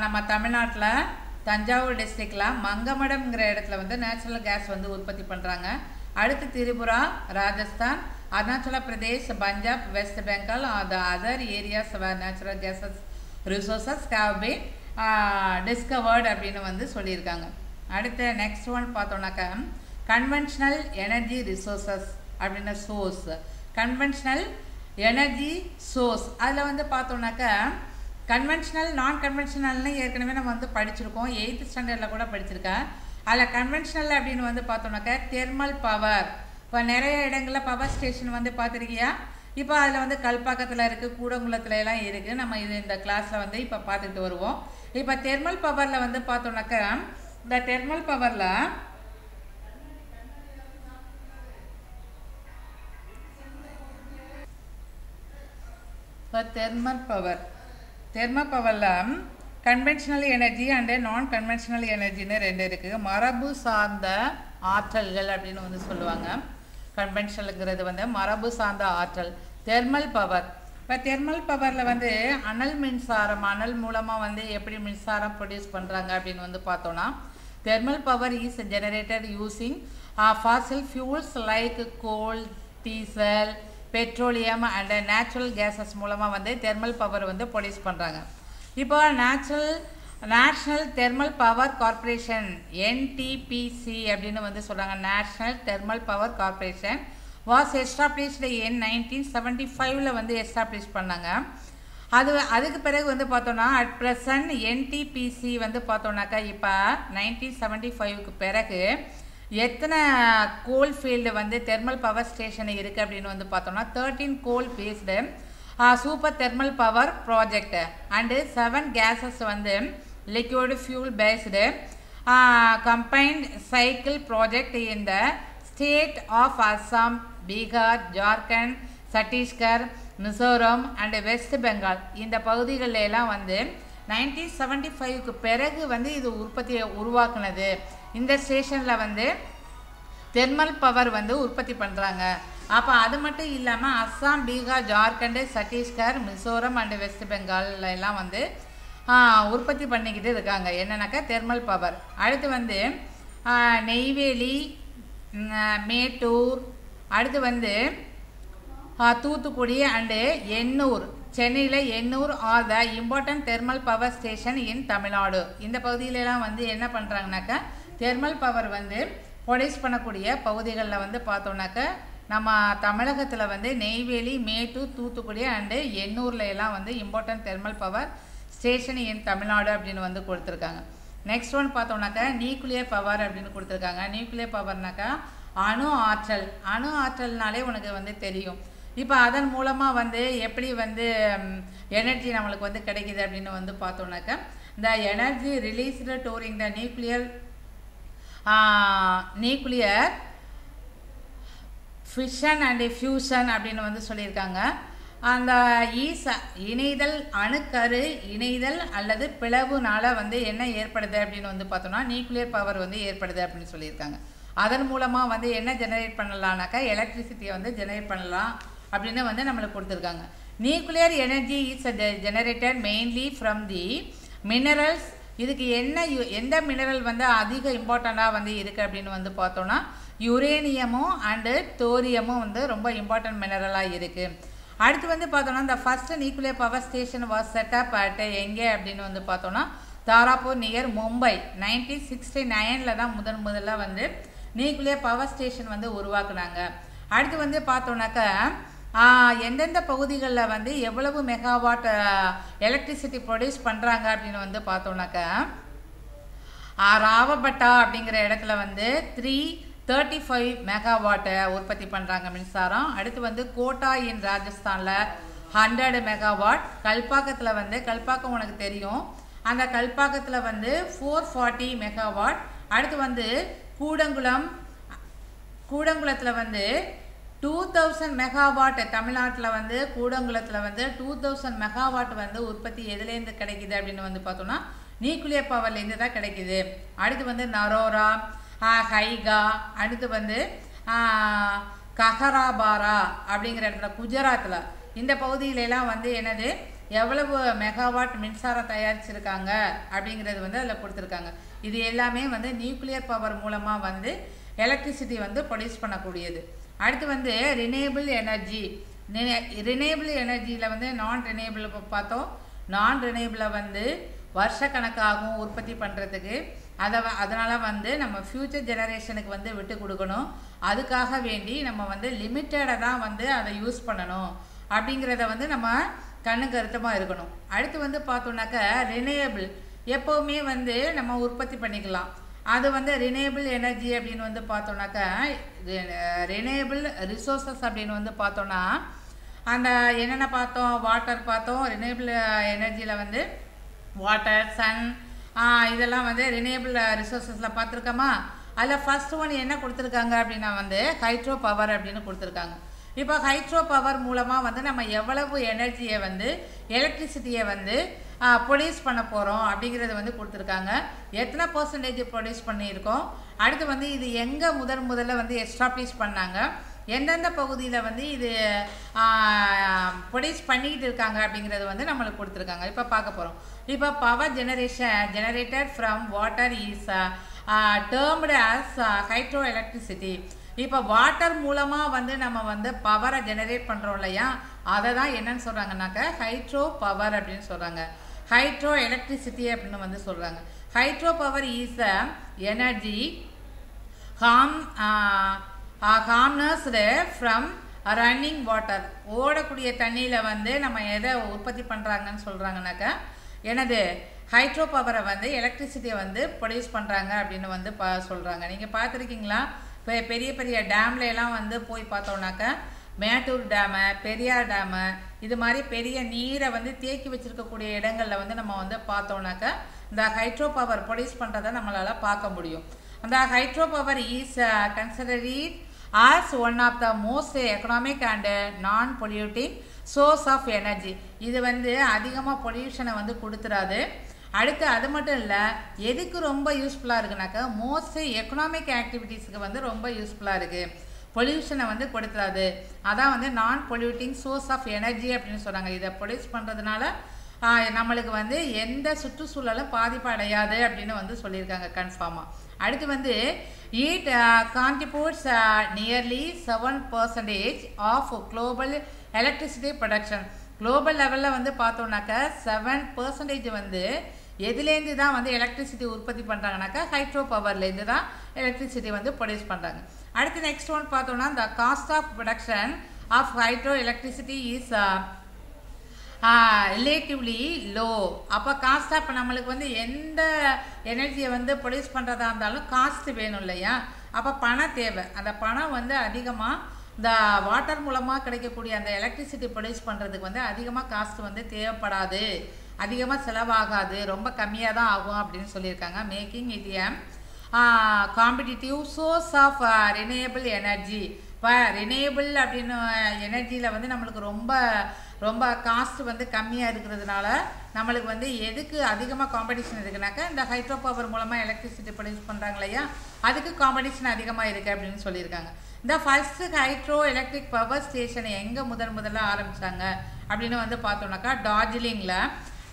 நம்ம தமிழ்நாட்டில் தஞ்சாவூர் டிஸ்ட்ரிக்டில் மங்கமடம்ங்கிற இடத்துல வந்து நேச்சுரல் கேஸ் வந்து உற்பத்தி பண்ணுறாங்க. அடுத்து Tripura, Rajasthan, Arunachal Pradesh, Punjab, west Bengal the other areas where natural gases resources have been discovered அப்படின்னு வந்து சொல்லியிருக்காங்க. அடுத்து நெக்ஸ்ட் ஒன் பார்த்தோன்னாக்கா கன்வென்ஷனல் எனர்ஜி ரிசோர்ஸஸ் அப்படின்னு சோர்ஸ். கன்வென்ஷனல் எனர்ஜி சோர்ஸ் அதில் வந்து பார்த்தோன்னாக்கா கன்வென்ஷனல் நான் கன்வென்ஷனல்னு ஏற்கனவே நம்ம வந்து படிச்சிருக்கோம். 8th ஸ்டாண்டர்டில் கூட படிச்சிருக்கேன். அதில் கன்வென்ஷனல் அப்படின்னு வந்து பார்த்தோம்னாக்கா தெர்மல் பவர். இப்போ நிறைய இடங்களில் பவர் ஸ்டேஷன் வந்து பார்த்துருக்கியா? இப்போ அதில் வந்து கல்பாக்கத்தில் இருக்குது, கூடங்குளத்துல எல்லாம் இருக்குது. நம்ம இது இந்த கிளாஸில் வந்து இப்போ பார்த்துக்கிட்டு வருவோம். இப்போ தெர்மல் பவரில் வந்து பார்த்தோம்னாக்கா இந்த தெர்மல் பவரில் தெர்மல் பவரில் conventional energy and non conventional எனர்ஜின்னு ரெண்டு இருக்குது. மரபு சார்ந்த ஆற்றல்கள் அப்படின்னு வந்து சொல்லுவாங்க. கன்வென்ஷனலுங்கிறது வந்து மரபு சார்ந்த ஆற்றல். தெர்மல் பவர், இப்போ தெர்மல் பவரில் வந்து அனல் மின்சாரம், அனல் மூலமாக வந்து எப்படி மின்சாரம் ப்ரொடியூஸ் பண்ணுறாங்க அப்படின்னு வந்து பார்த்தோன்னா thermal power is generated using fossil fuels like coal, diesel, petroleum and natural gases மூலமாக வந்து தெர்மல் பவர் வந்து ப்ரொடியூஸ் பண்ணுறாங்க. இப்போ national thermal power corporation NTPC அப்படின்னு வந்து சொல்கிறாங்க. National thermal power corporation was established in 1975 வந்து எஸ்டாப்ளிஷ் பண்ணாங்க. அதுக்கு பிறகு வந்து பார்த்தோன்னா அட் ப்ரெசன்ட் NTPC வந்து பார்த்தோன்னாக்கா இப்போ 1975க்கு பிறகு எத்தனை கோல் ஃபீல்டு வந்து தெர்மல் பவர் ஸ்டேஷன் இருக்குது அப்படின்னு வந்து பார்த்தோம்னா 13 coal based super thermal power project and 7 gases வந்து liquid fuel based combined cycle project in the state of Assam, Bihar, Jharkhand, Chhattisgarh, Mizoram and West Bengal. இந்த பகுதிகளில் எல்லாம் வந்து 1975க்கு பிறகு வந்து இது உற்பத்தியை உருவாக்குனது. இந்த ஸ்டேஷனில் வந்து தெர்மல் பவர் வந்து உற்பத்தி பண்ணுறாங்க. அப்போ அது மட்டும் இல்லாமல் அஸ்ஸாம், பீகார், ஜார்க்கண்டு, சத்தீஸ்கர், மிசோரம் அண்டு வெஸ்ட் பெங்கால்ல எல்லாம் வந்து உற்பத்தி பண்ணிக்கிட்டு இருக்காங்க. என்னன்னாக்கா தெர்மல் பவர். அடுத்து வந்து நெய்வேலி, மேட்டூர், அடுத்து வந்து தூத்துக்குடி அண்டு எண்ணூர், சென்னையில் Ennore R the important thermal power station இன் தமிழ்நாடு. இந்த பகுதியிலலாம் வந்து என்ன பண்ணுறாங்கனாக்கா தெர்மல் பவர் வந்து ப்ரொடியூஸ் பண்ணக்கூடிய பகுதிகளில் வந்து பார்த்தோம்னாக்கா நம்ம தமிழகத்தில் வந்து நெய்வேலி, மேட்டூர், தூத்துக்குடி அண்டு எண்ணூரில் எல்லாம் வந்து இம்பார்ட்டன்ட் தெர்மல் பவர் ஸ்டேஷன் இன் தமிழ்நாடு அப்படின்னு வந்து கொடுத்துருக்காங்க. நெக்ஸ்ட் ஒன் பார்த்தோம்னாக்கா நியூக்ளியர் பவர் அப்படின்னு கொடுத்துருக்காங்க. நியூக்ளியர் பவர்னாக்கா அணு ஆற்றல். அணு ஆற்றல்னாலே உனக்கு வந்து தெரியும். இப்போ அதன் மூலமாக வந்து எப்படி வந்து எனர்ஜி நம்மளுக்கு வந்து கிடைக்கிது அப்படின்னு வந்து பார்த்தோம்னாக்கா இந்த energy released during the nuclear fission and fusion அப்படின்னு வந்து சொல்லியிருக்காங்க. அந்த இணைதல், அணுக்கரு இணைதல் அல்லது பிளவுனால வந்து என்ன ஏற்படுது அப்படின்னு வந்து பார்த்தோம்னா நியூக்ளியர் பவர் வந்து ஏற்படுது அப்படின்னு சொல்லியிருக்காங்க. அதன் மூலமாக வந்து என்ன ஜெனரேட் பண்ணலாம்னாக்கா எலக்ட்ரிசிட்டியை வந்து ஜெனரேட் பண்ணலாம் அப்படின்னு வந்து நம்மளுக்கு கொடுத்துருக்காங்க. Nuclear energy is generated mainly from the minerals. இதுக்கு எந்த மினரல் வந்து அதிக இம்பார்ட்டண்ட்டாக வந்து இருக்குது அப்படின்னு வந்து பார்த்தோன்னா யுரேனியமும் அண்டு தோரியமும் வந்து ரொம்ப இம்பார்ட்டன்ட் மினரலாக இருக்குது. அடுத்து வந்து பார்த்தோன்னா இந்த first nuclear power station was setup at எங்கே அப்படின்னு வந்து பார்த்தோன்னா தாராப்பூர் நியர் மும்பை. 1969 தான் முதல்ல வந்து நியூக்ளியர் பவர் ஸ்டேஷன் வந்து உருவாக்குனாங்க. அடுத்து வந்து பார்த்தோன்னாக்கா எந்தெந்த பகுதிகளில் வந்து எவ்வளவு மெகாவாட் எலக்ட்ரிசிட்டி ப்ரொடியூஸ் பண்ணுறாங்க அப்படின்னு வந்து பார்த்தோன்னாக்கா ராவபட்டா அப்படிங்கிற இடத்துல வந்து 335 மெகாவாட்டை உற்பத்தி பண்ணுறாங்க மின்சாரம். அடுத்து வந்து கோட்டா இன் ராஜஸ்தானில் 100 மெகாவாட். கல்பாக்கத்தில் வந்து கல்பாக்கம் உனக்கு தெரியும், அந்த கல்பாக்கத்தில் வந்து 440 மெகாவாட். அடுத்து வந்து கூடங்குளத்தில் வந்து 2000 மெகாவாட். தமிழ்நாட்டில் வந்து கூடங்குளத்தில் வந்து 2000 மெகாவாட் வந்து உற்பத்தி எதுலேருந்து கிடைக்குது அப்படின்னு வந்து பார்த்தோம்னா நியூக்ளியர் பவர்லேருந்து தான் கிடைக்குது. அடுத்து வந்து நரோரா, ஹைகா, அடுத்து வந்து கஹராபாரா அப்படிங்கிற இடத்துல குஜராத்தில் இந்த பகுதியிலலாம் வந்து என்னது எவ்வளவு மெகாவாட் மின்சாரம் தயாரிச்சிருக்காங்க அப்படிங்கிறது வந்து அதில் கொடுத்துருக்காங்க. இது எல்லாமே வந்து நியூக்ளியர் பவர் மூலமாக வந்து எலக்ட்ரிசிட்டி வந்து ப்ரொடியூஸ் பண்ணக்கூடியது. அடுத்து வந்து ரினியூவபிள் எனர்ஜி. ரினியூவபிள் எனர்ஜியில் வந்து நான் ரினியூவபிள் பார்த்தோம். நான் ரினியூவபிளை வந்து வருஷக்கணக்காகும் உற்பத்தி பண்ணுறதுக்கு. அதனால் வந்து நம்ம ஃப்யூச்சர் ஜெனரேஷனுக்கு வந்து விட்டு கொடுக்கணும். அதுக்காக வேண்டி நம்ம வந்து லிமிட்டடாக தான் வந்து அதை யூஸ் பண்ணணும் அப்படிங்கிறத வந்து நம்ம கண்ணு கருத்தமாக இருக்கணும். அடுத்து வந்து பார்த்தோன்னாக்கா ரினியூவபிள் எப்போவுமே வந்து நம்ம உற்பத்தி பண்ணிக்கலாம். அது வந்து ரினியூவபிள் எனர்ஜி அப்படின்னு வந்து பார்த்தோம்னாக்கா ரினியூவபிள் ரிசோர்ஸஸ் அப்படின்னு வந்து பார்த்தோன்னா அந்த என்னென்ன பார்த்தோம், வாட்டர் பார்த்தோம். ரினியூவபிள் எனர்ஜியில் வந்து வாட்டர், சன், இதெல்லாம் வந்து ரினியூவபிள் ரிசோர்ஸஸில் பார்த்துருக்கோமா. அதில் ஃபர்ஸ்ட் ஒன் என்ன கொடுத்துருக்காங்க அப்படின்னா வந்து ஹைட்ரோ பவர் அப்படின்னு கொடுத்துருக்காங்க. இப்போ ஹைட்ரோ பவர் மூலமாக வந்து நம்ம எவ்வளவு எனர்ஜியை வந்து எலக்ட்ரிசிட்டியை வந்து ப்ரொடியூஸ் பண்ண போகிறோம் அப்படிங்கிறத வந்து கொடுத்துருக்காங்க. எத்தனை பர்சன்டேஜ் ப்ரொடியூஸ் பண்ணியிருக்கோம், அடுத்து வந்து இது எங்கே முதல்ல வந்து எஸ்டாப்ளிஷ் பண்ணாங்க, எந்தெந்த பகுதியில் வந்து இது ப்ரொடியூஸ் பண்ணிக்கிட்டு இருக்காங்க அப்படிங்கிறது வந்து நம்மளுக்கு கொடுத்துருக்காங்க. இப்போ பார்க்க போகிறோம். இப்போ power generated from water is டேர்ம்டு as hydro electricity. இப்போ வாட்டர் மூலமாக வந்து நம்ம வந்து பவரை ஜெனரேட் பண்ணுறோம் இல்லையா, அதை தான் என்னன்னு சொல்கிறாங்கனாக்கா ஹைட்ரோ பவர் அப்படின்னு சொல்கிறாங்க. ஹைட்ரோ எலக்ட்ரிசிட்டி அப்படின்னு வந்து சொல்கிறாங்க. Hydro power is energy harnessed from running water. ஓடக்கூடிய தண்ணியில் வந்து நம்ம எதை உற்பத்தி பண்ணுறாங்கன்னு சொல்கிறாங்கனாக்கா எனது ஹைட்ரோ பவரை வந்து எலக்ட்ரிசிட்டியை வந்து ப்ரொடியூஸ் பண்ணுறாங்க அப்படின்னு வந்து சொல்கிறாங்க. நீங்கள் பார்த்துருக்கீங்களா, இப்போ பெரிய பெரிய டேம்ல எல்லாம் வந்து போய் பார்த்தோம்னாக்கா மேட்டூர் டேமு, பெரியார் டேமு, இது மாதிரி பெரிய நீரை வந்து தேக்கி வச்சுருக்கக்கூடிய இடங்களில் வந்து நம்ம வந்து பார்த்தோம்னாக்கா இந்த ஹைட்ரோ பவர் ப்ரொடியூஸ் பண்ணுறதை நம்மளால் பார்க்க முடியும். அந்த hydro power is considered as one of the most economic and non-polluting source of energy. இது வந்து அதிகமாக பொல்யூஷனை வந்து கொடுத்துறாது. அடுத்து அது மட்டும் இல்லை, எதுக்கு ரொம்ப யூஸ்ஃபுல்லாக இருக்குனாக்கா மோஸ்ட் எக்கனாமிக் ஆக்டிவிட்டீஸுக்கு வந்து ரொம்ப யூஸ்ஃபுல்லாக இருக்குது. பொல்யூஷனை வந்து கொடுத்துறாது. அதான் வந்து நான் பொல்யூட்டிங் சோர்ஸ் ஆஃப் எனர்ஜி அப்படின்னு சொல்கிறாங்க. இதை ப்ரொடியூஸ் பண்ணுறதுனால நம்மளுக்கு வந்து எந்த சுற்றுச்சூழலும் பாதிப்பு அடையாது அப்படின்னு வந்து சொல்லியிருக்காங்க கன்ஃபார்மாக. அடுத்து வந்து it contributes nearly 7% of global electricity production. Global லெவலில் வந்து பார்த்தோம்னாக்கா 7% வந்து எதுலேருந்து தான் வந்து எலக்ட்ரிசிட்டி உற்பத்தி பண்ணுறாங்கனாக்கா ஹைட்ரோ பவர்லேருந்து தான் எலக்ட்ரிசிட்டி வந்து ப்ரொடியூஸ் பண்ணுறாங்க. அடுத்து நெக்ஸ்ட் ஒன் பார்த்தோம்னா the cost of production of hydro electricity is relatively low. அப்போ காஸ்ட்டாக இப்போ நம்மளுக்கு வந்து எந்த எனர்ஜியை வந்து ப்ரொடியூஸ் பண்ணுறதா இருந்தாலும் காஸ்ட் வேணும் இல்லையா, அப்போ பணம் தேவை. அந்த பணம் வந்து அதிகமாக இந்த வாட்டர் மூலமாக கிடைக்கக்கூடிய அந்த எலக்ட்ரிசிட்டி ப்ரொடியூஸ் பண்ணுறதுக்கு வந்து அதிகமாக காஸ்ட் வந்து தேவைப்படாது, அதிகமாக செலவாகாது, ரொம்ப கம்மியாக தான் ஆகும் அப்படின்னு சொல்லியிருக்காங்க. Making it competitive source of renewable energy. இப்போ ரினியூவபிள் அப்படின்னு எனர்ஜியில் வந்து நம்மளுக்கு ரொம்ப காஸ்ட் வந்து கம்மியாக இருக்கிறதுனால நம்மளுக்கு வந்து எதுக்கு அதிகமாக காம்படிஷன் இருக்குனாக்கா இந்த ஹைட்ரோ பவர் மூலமாக எலக்ட்ரிசிட்டி ப்ரொடியூஸ் பண்ணுறாங்க இல்லையா, அதுக்கு காம்படிஷன் அதிகமாக இருக்குது அப்படின்னு சொல்லியிருக்காங்க. இந்த ஃபர்ஸ்ட்டு ஹைட்ரோ எலக்ட்ரிக் பவர் ஸ்டேஷனை எங்கே முதல்ல ஆரம்பித்தாங்க அப்படின்னு வந்து பார்த்தோம்னாக்கா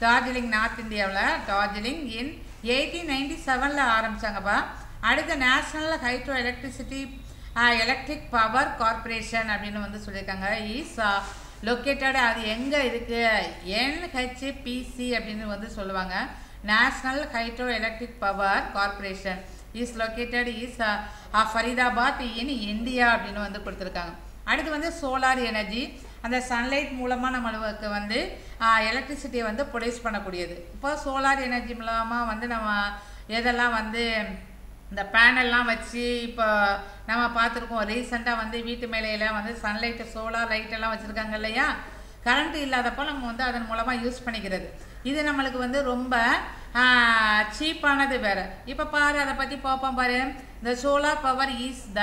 டார்ஜிலிங் நார்த் இந்தியாவில் டார்ஜிலிங் இன் 1897 ஆரம்பித்தாங்கப்பா. அடுத்த national hydro electric power corporation அப்படின்னு வந்து சொல்லியிருக்காங்க. இஸ் லொக்கேட்டட், அது எங்கே இருக்குது, NHPC அப்படின்னு வந்து சொல்லுவாங்க. National hydro electric power corporation is located Faridabad in India அப்படின்னு வந்து கொடுத்துருக்காங்க. அடுத்து வந்து சோலார் எனர்ஜி, அந்த சன்லைட் மூலமாக நம்மளுக்கு வந்து எலக்ட்ரிசிட்டியை வந்து ப்ரொடியூஸ் பண்ணக்கூடியது. இப்போ சோலார் எனர்ஜி மூலமாக வந்து நம்ம எதெல்லாம் வந்து இந்த பேனல்லாம் வச்சு இப்போ நம்ம பார்த்துருக்கோம். ரீசெண்டாக வந்து வீட்டு மேலையெல்லாம் வந்து சன்லைட்டு சோலார் லைட்டெல்லாம் வச்சுருக்காங்க இல்லையா, கரண்ட் இல்லாதப்போ நம்ம வந்து அதன் மூலமாக யூஸ் பண்ணிக்கிறது. இது நம்மளுக்கு வந்து ரொம்ப சீப்பானது வேறு. இப்போ பாரு, அதை பற்றி பார்ப்போம் பாரு. இந்த solar power is the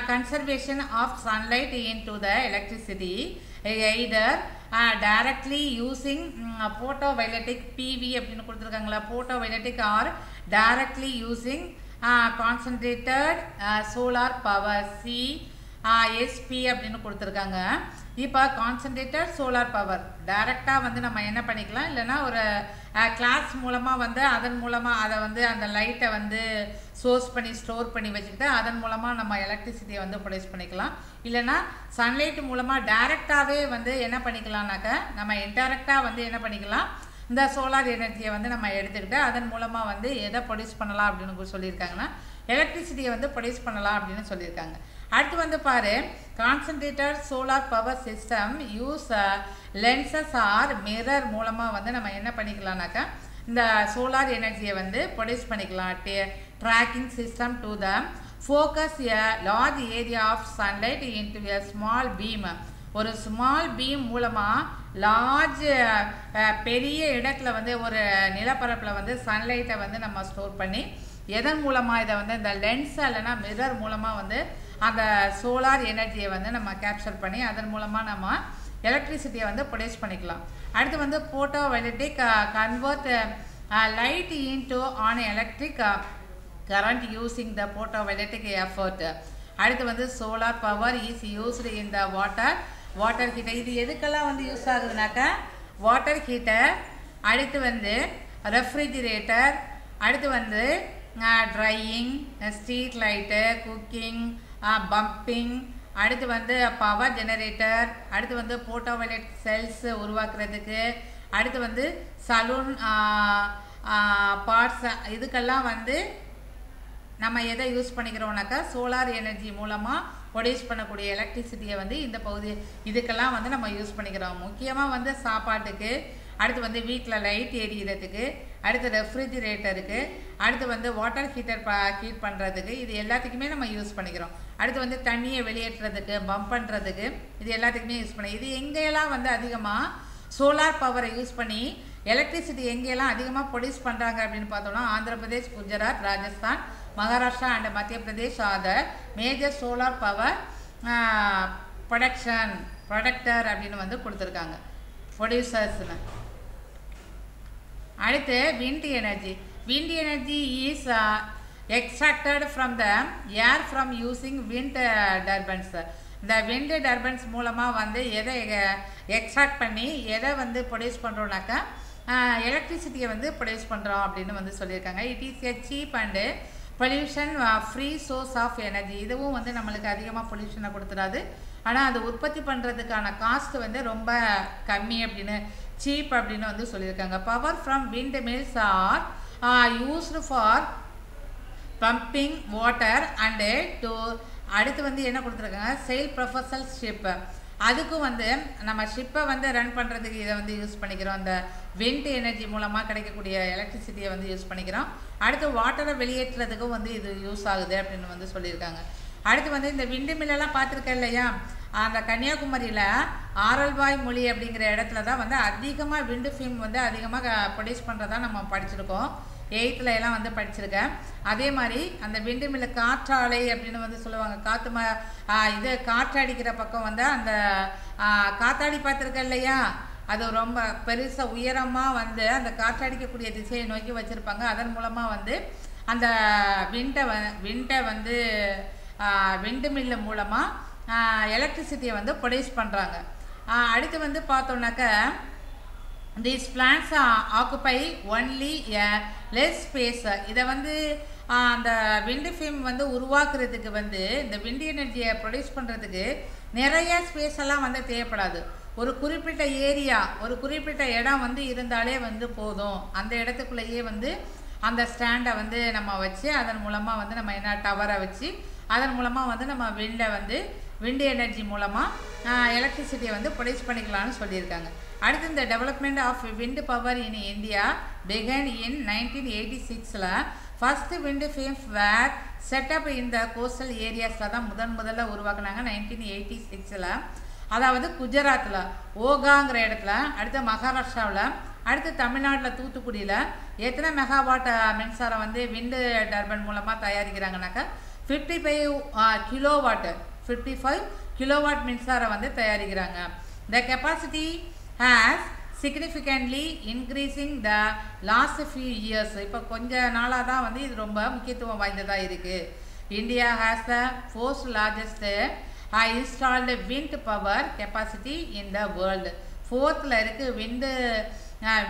conservation of sunlight into the electricity either directly using photovioletic PV அப்படின்னு கொடுத்துருக்காங்களா, photovioletic or directly using concentrated solar power CSP அப்படின்னு கொடுத்துருக்காங்க. இப்போ கான்சன்ட்ரேட்டட் சோலார் பவர் டைரெக்டாக வந்து நம்ம என்ன பண்ணிக்கலாம், இல்லைனா ஒரு கிளாஸ் மூலமாக வந்து அதன் மூலமாக அதை வந்து அந்த லைட்டை வந்து சோர்ஸ் பண்ணி ஸ்டோர் பண்ணி வச்சுக்கிட்டு அதன் மூலமாக நம்ம எலக்ட்ரிசிட்டியை வந்து ப்ரொடியூஸ் பண்ணிக்கலாம். இல்லைனா சன்லைட் மூலமாக டைரெக்டாகவே வந்து என்ன பண்ணிக்கலாம்னாக்கா நம்ம இன்டைரக்டாக வந்து என்ன பண்ணிக்கலாம், இந்த சோலார் எனர்ஜியை வந்து நம்ம எடுத்துக்கிட்டு அதன் மூலமாக வந்து எதை ப்ரொடியூஸ் பண்ணலாம் அப்படின்னு சொல்லியிருக்காங்கன்னா எலக்ட்ரிசிட்டியை வந்து ப்ரொடியூஸ் பண்ணலாம் அப்படின்னு சொல்லியிருக்காங்க. அடுத்து வந்து பாரு, concentrated solar power system use lenses or mirror மூலமாக வந்து நம்ம என்ன பண்ணிக்கலாம்னாக்கா இந்த சோலார் எனர்ஜியை வந்து ப்ரொடியூஸ் பண்ணிக்கலாம். tracking system to the focus a large area of sunlight into a small beam. ஒரு ஸ்மால் பீம் மூலமாக லார்ஜ் பெரிய இடத்துல வந்து ஒரு நிலப்பரப்பில் வந்து சன்லைட்டை வந்து நம்ம ஸ்டோர் பண்ணி எதன் மூலமாக இதை வந்து இந்த லென்ஸ் இல்லைனா மிரர் மூலமாக வந்து அந்த சோலார் எனர்ஜியை வந்து நம்ம கேப்சர் பண்ணி அதன் மூலமாக நம்ம எலக்ட்ரிசிட்டியை வந்து ப்ரொடியூஸ் பண்ணிக்கலாம். அடுத்து வந்து photovoltaic convert light into an electric current using the photovoltaic effort. அடுத்து வந்து solar power is used in the water heater. இது எதுக்கெல்லாம் வந்து யூஸ் ஆகுதுனாக்கா வாட்டர் ஹீட்டர், அடுத்து வந்து ரெஃப்ரிஜிரேட்டர், அடுத்து வந்து drying, street light, cooking, pumping, அடுத்து வந்து பவர் ஜெனரேட்டர், அடுத்து வந்து போட்டோவொல்டிக் செல்ஸ் உருவாக்குறதுக்கு, அடுத்து வந்து சலூன் பார்ட்ஸ், இதுக்கெல்லாம் வந்து நம்ம எதை யூஸ் பண்ணிக்கிறோம்னாக்கா சோலார் எனர்ஜி மூலமாக ப்ரொடியூஸ் பண்ணக்கூடிய எலக்ட்ரிசிட்டியை வந்து இந்த பகுதி இதுக்கெல்லாம் வந்து நம்ம யூஸ் பண்ணிக்கிறோம். முக்கியமாக வந்து சாப்பாட்டுக்கு, அடுத்து வந்து வீட்டில் லைட் எரியிறதுக்கு, அடுத்து ரெஃப்ரிஜிரேட்டருக்கு, அடுத்து வந்து வாட்டர் ஹீட்டர் ஹீட் பண்ணுறதுக்கு, இது எல்லாத்துக்குமே நம்ம யூஸ் பண்ணிக்கிறோம். அடுத்து வந்து தண்ணியை வெளியேற்றுறதுக்கு, பம்ப் பண்ணுறதுக்கு, இது எல்லாத்துக்குமே யூஸ் பண்ணி இது எங்கெல்லாம் வந்து அதிகமாக சோலார் பவரை யூஸ் பண்ணி எலக்ட்ரிசிட்டி எங்கெல்லாம் அதிகமாக ப்ரொடியூஸ் பண்ணுறாங்க அப்படின்னு பார்த்தோம்னா ஆந்திர பிரதேஷ், குஜராத், ராஜஸ்தான், மகாராஷ்டிரா அண்ட் மத்திய Pradesh R the major solar power protector அப்படின்னு வந்து கொடுத்துருக்காங்க ப்ரொடியூசர்ஸ்னு. அடுத்து wind energy. Wind energy is extracted from the air from using wind turbans. இந்த விண்ட் டர்பன்ஸ் மூலமாக வந்து எதை எக்ஸ்ட்ராக்ட் பண்ணி எதை வந்து ப்ரொடியூஸ் பண்ணுறோம்னாக்கா எலக்ட்ரிசிட்டியை வந்து ப்ரொடியூஸ் பண்ணுறோம் அப்படின்னு வந்து சொல்லியிருக்காங்க. It is a cheap and pollution free source of energy. இதுவும் வந்து நம்மளுக்கு அதிகமாக பொல்யூஷனை கொடுத்துடாது, ஆனால் அது உற்பத்தி பண்ணுறதுக்கான காஸ்ட் வந்து ரொம்ப கம்மி அப்படின்னு சீப் அப்படின்னு வந்து சொல்லியிருக்காங்க. Power from wind mills R used for pumping water and to. அடுத்து வந்து என்ன கொடுத்துருக்காங்க செயில் ப்ரொஃபஷனல் ஷிப். அதுக்கும் வந்து நம்ம ஷிப்பை வந்து ரன் பண்ணுறதுக்கு இதை வந்து யூஸ் பண்ணிக்கிறோம். அந்த விண்ட் எனர்ஜி மூலமாக கிடைக்கக்கூடிய எலக்ட்ரிசிட்டியை வந்து யூஸ் பண்ணிக்கிறோம். அடுத்து வாட்டரை வெளியேற்றுறதுக்கும் வந்து இது யூஸ் ஆகுது அப்படின்னு வந்து சொல்லியிருக்காங்க. அடுத்து வந்து இந்த விண்டு மில்லெல்லாம் பார்த்துருக்கேன் இல்லையா, அந்த கன்னியாகுமரியில் ஆரல்வாய் மொழி அப்படிங்கிற இடத்துல தான் வந்து அதிகமாக விண்டு ஃபிம் வந்து அதிகமாக ப்ரொடியூஸ் பண்ணுறதா நம்ம படிச்சிருக்கோம். 8th எல்லாம் வந்து படிச்சிருக்கேன். அதே மாதிரி அந்த விண்டு மில்லு காற்றாலை அப்படின்னு வந்து சொல்லுவாங்க. இது காற்றடிக்கிற பக்கம் வந்து அந்த காத்தாடி பார்த்துருக்கேன் இல்லையா, அது ரொம்ப பெருசாக உயரமாக வந்து அந்த காற்றடிக்கக்கூடிய திசையை நோக்கி வச்சுருப்பாங்க. அதன் மூலமாக வந்து அந்த விண்டை வந்து விண்டு மில்லு மூலமாக எலக்ட்ரிசிட்டியை வந்து ப்ரொடியூஸ் பண்ணுறாங்க. அடுத்து வந்து பார்த்தோம்னாக்க these plants occupy only a less space. இதை வந்து அந்த விண்டு ஃபிம் வந்து உருவாக்குறதுக்கு வந்து இந்த விண்டு எனர்ஜியை ப்ரொடியூஸ் பண்ணுறதுக்கு நிறைய ஸ்பேஸ் எல்லாம் வந்து தேவைப்படாது. ஒரு குறிப்பிட்ட ஏரியா, ஒரு குறிப்பிட்ட இடம் வந்து இருந்தாலே வந்து போதும். அந்த இடத்துக்குள்ளேயே வந்து அந்த ஸ்டாண்டை வந்து நம்ம வச்சு அதன் மூலமாக வந்து நம்ம என்ன டவரை வச்சு அதன் மூலமாக வந்து நம்ம விண்டு எனர்ஜி மூலமாக எலக்ட்ரிசிட்டியை வந்து ப்ரொடியூஸ் பண்ணிக்கலாம்னு சொல்லியிருக்காங்க. அடுத்து இந்த development of wind power in India began in 1986. First wind farms were set up இந்த கோஸ்டல் ஏரியாஸில் தான் முதல்ல உருவாக்குனாங்க 1986. அதாவது குஜராத்தில் ஓகாங்கிற இடத்துல, அடுத்து மகாராஷ்டிராவில், அடுத்து தமிழ்நாட்டில் தூத்துக்குடியில் எத்தனை மெகாவாட் மின்சாரம் வந்து விண்டு டர்பன் மூலமாக தயாரிக்கிறாங்கனாக்கா 55 கிலோவாட் மின்சாரம் வந்து தயாரிக்கிறாங்க. The capacity has significantly increasing the last few years. இப்போ கொஞ்ச நாளாக தான் வந்து இது ரொம்ப முக்கியத்துவம் வாய்ந்ததாக இருக்குது. India has the 4th largest installed wind power capacity in the world. 4th இருக்குது.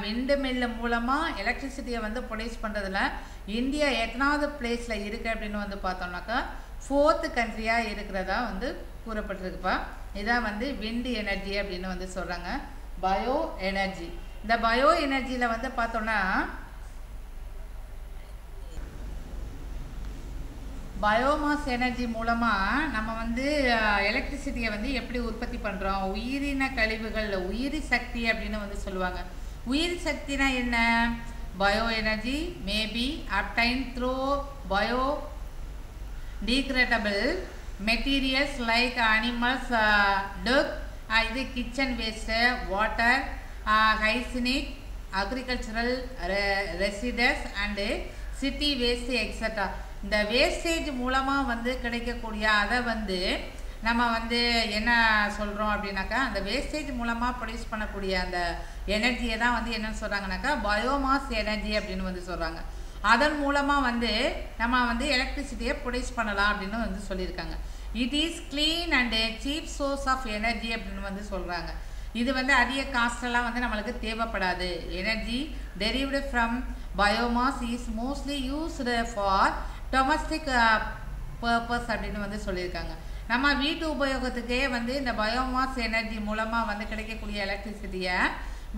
விண்டு மில்லு மூலமாக எலக்ட்ரிசிட்டியை வந்து ப்ரொடியூஸ் பண்ணுறதுல இந்தியா எத்தனாவது பிளேஸில் இருக்குது அப்படின்னு வந்து பார்த்தோம்னாக்கா 4th கண்ட்ரியாக இருக்கிறதா வந்து கூறப்பட்டிருக்குப்பா. இதான் வந்து விண்டு எனர்ஜி அப்படின்னு வந்து சொல்கிறாங்க. Bio energy. இந்த பயோ எனர்ஜியில் வந்து பார்த்தோன்னா பயோமாஸ் எனர்ஜி மூலமாக நம்ம வந்து எலக்ட்ரிசிட்டியை வந்து எப்படி உற்பத்தி பண்ணுறோம். உயிரின கழிவுகள், உயிரி சக்தி அப்படின்னு வந்து சொல்லுவாங்க. உயிரி சக்தினா என்ன? bioenergy may be obtained through biodegradable materials like animals dung, இது kitchen waste, water, hygienic, agricultural residues and city waste etc. இந்த வேஸ்டேஜ் மூலமாக வந்து கிடைக்கக்கூடிய அதை வந்து நம்ம வந்து என்ன சொல்கிறோம் அப்படின்னாக்கா அந்த வேஸ்டேஜ் மூலமாக ப்ரொடியூஸ் பண்ணக்கூடிய அந்த எனர்ஜியை தான் வந்து என்னென்னு சொல்கிறாங்கனாக்கா பயோமாஸ் எனர்ஜி அப்படின்னு வந்து சொல்கிறாங்க. அதன் மூலமாக வந்து நம்ம வந்து எலக்ட்ரிசிட்டியை ப்ரொடியூஸ் பண்ணலாம் அப்படின்னு வந்து சொல்லியிருக்காங்க. It is clean and cheap source of energy அப்படின்னு வந்து சொல்கிறாங்க. இது வந்து அதிக காஸ்டெல்லாம் வந்து நம்மளுக்கு தேவைப்படாது. Energy derived from biomass is mostly used for domestic purpose அப்படின்னு வந்து சொல்லியிருக்காங்க. நம்ம வீட்டு உபயோகத்துக்கே வந்து இந்த பயோமாஸ் எனர்ஜி மூலமாக வந்து கிடைக்கக்கூடிய எலக்ட்ரிசிட்டியை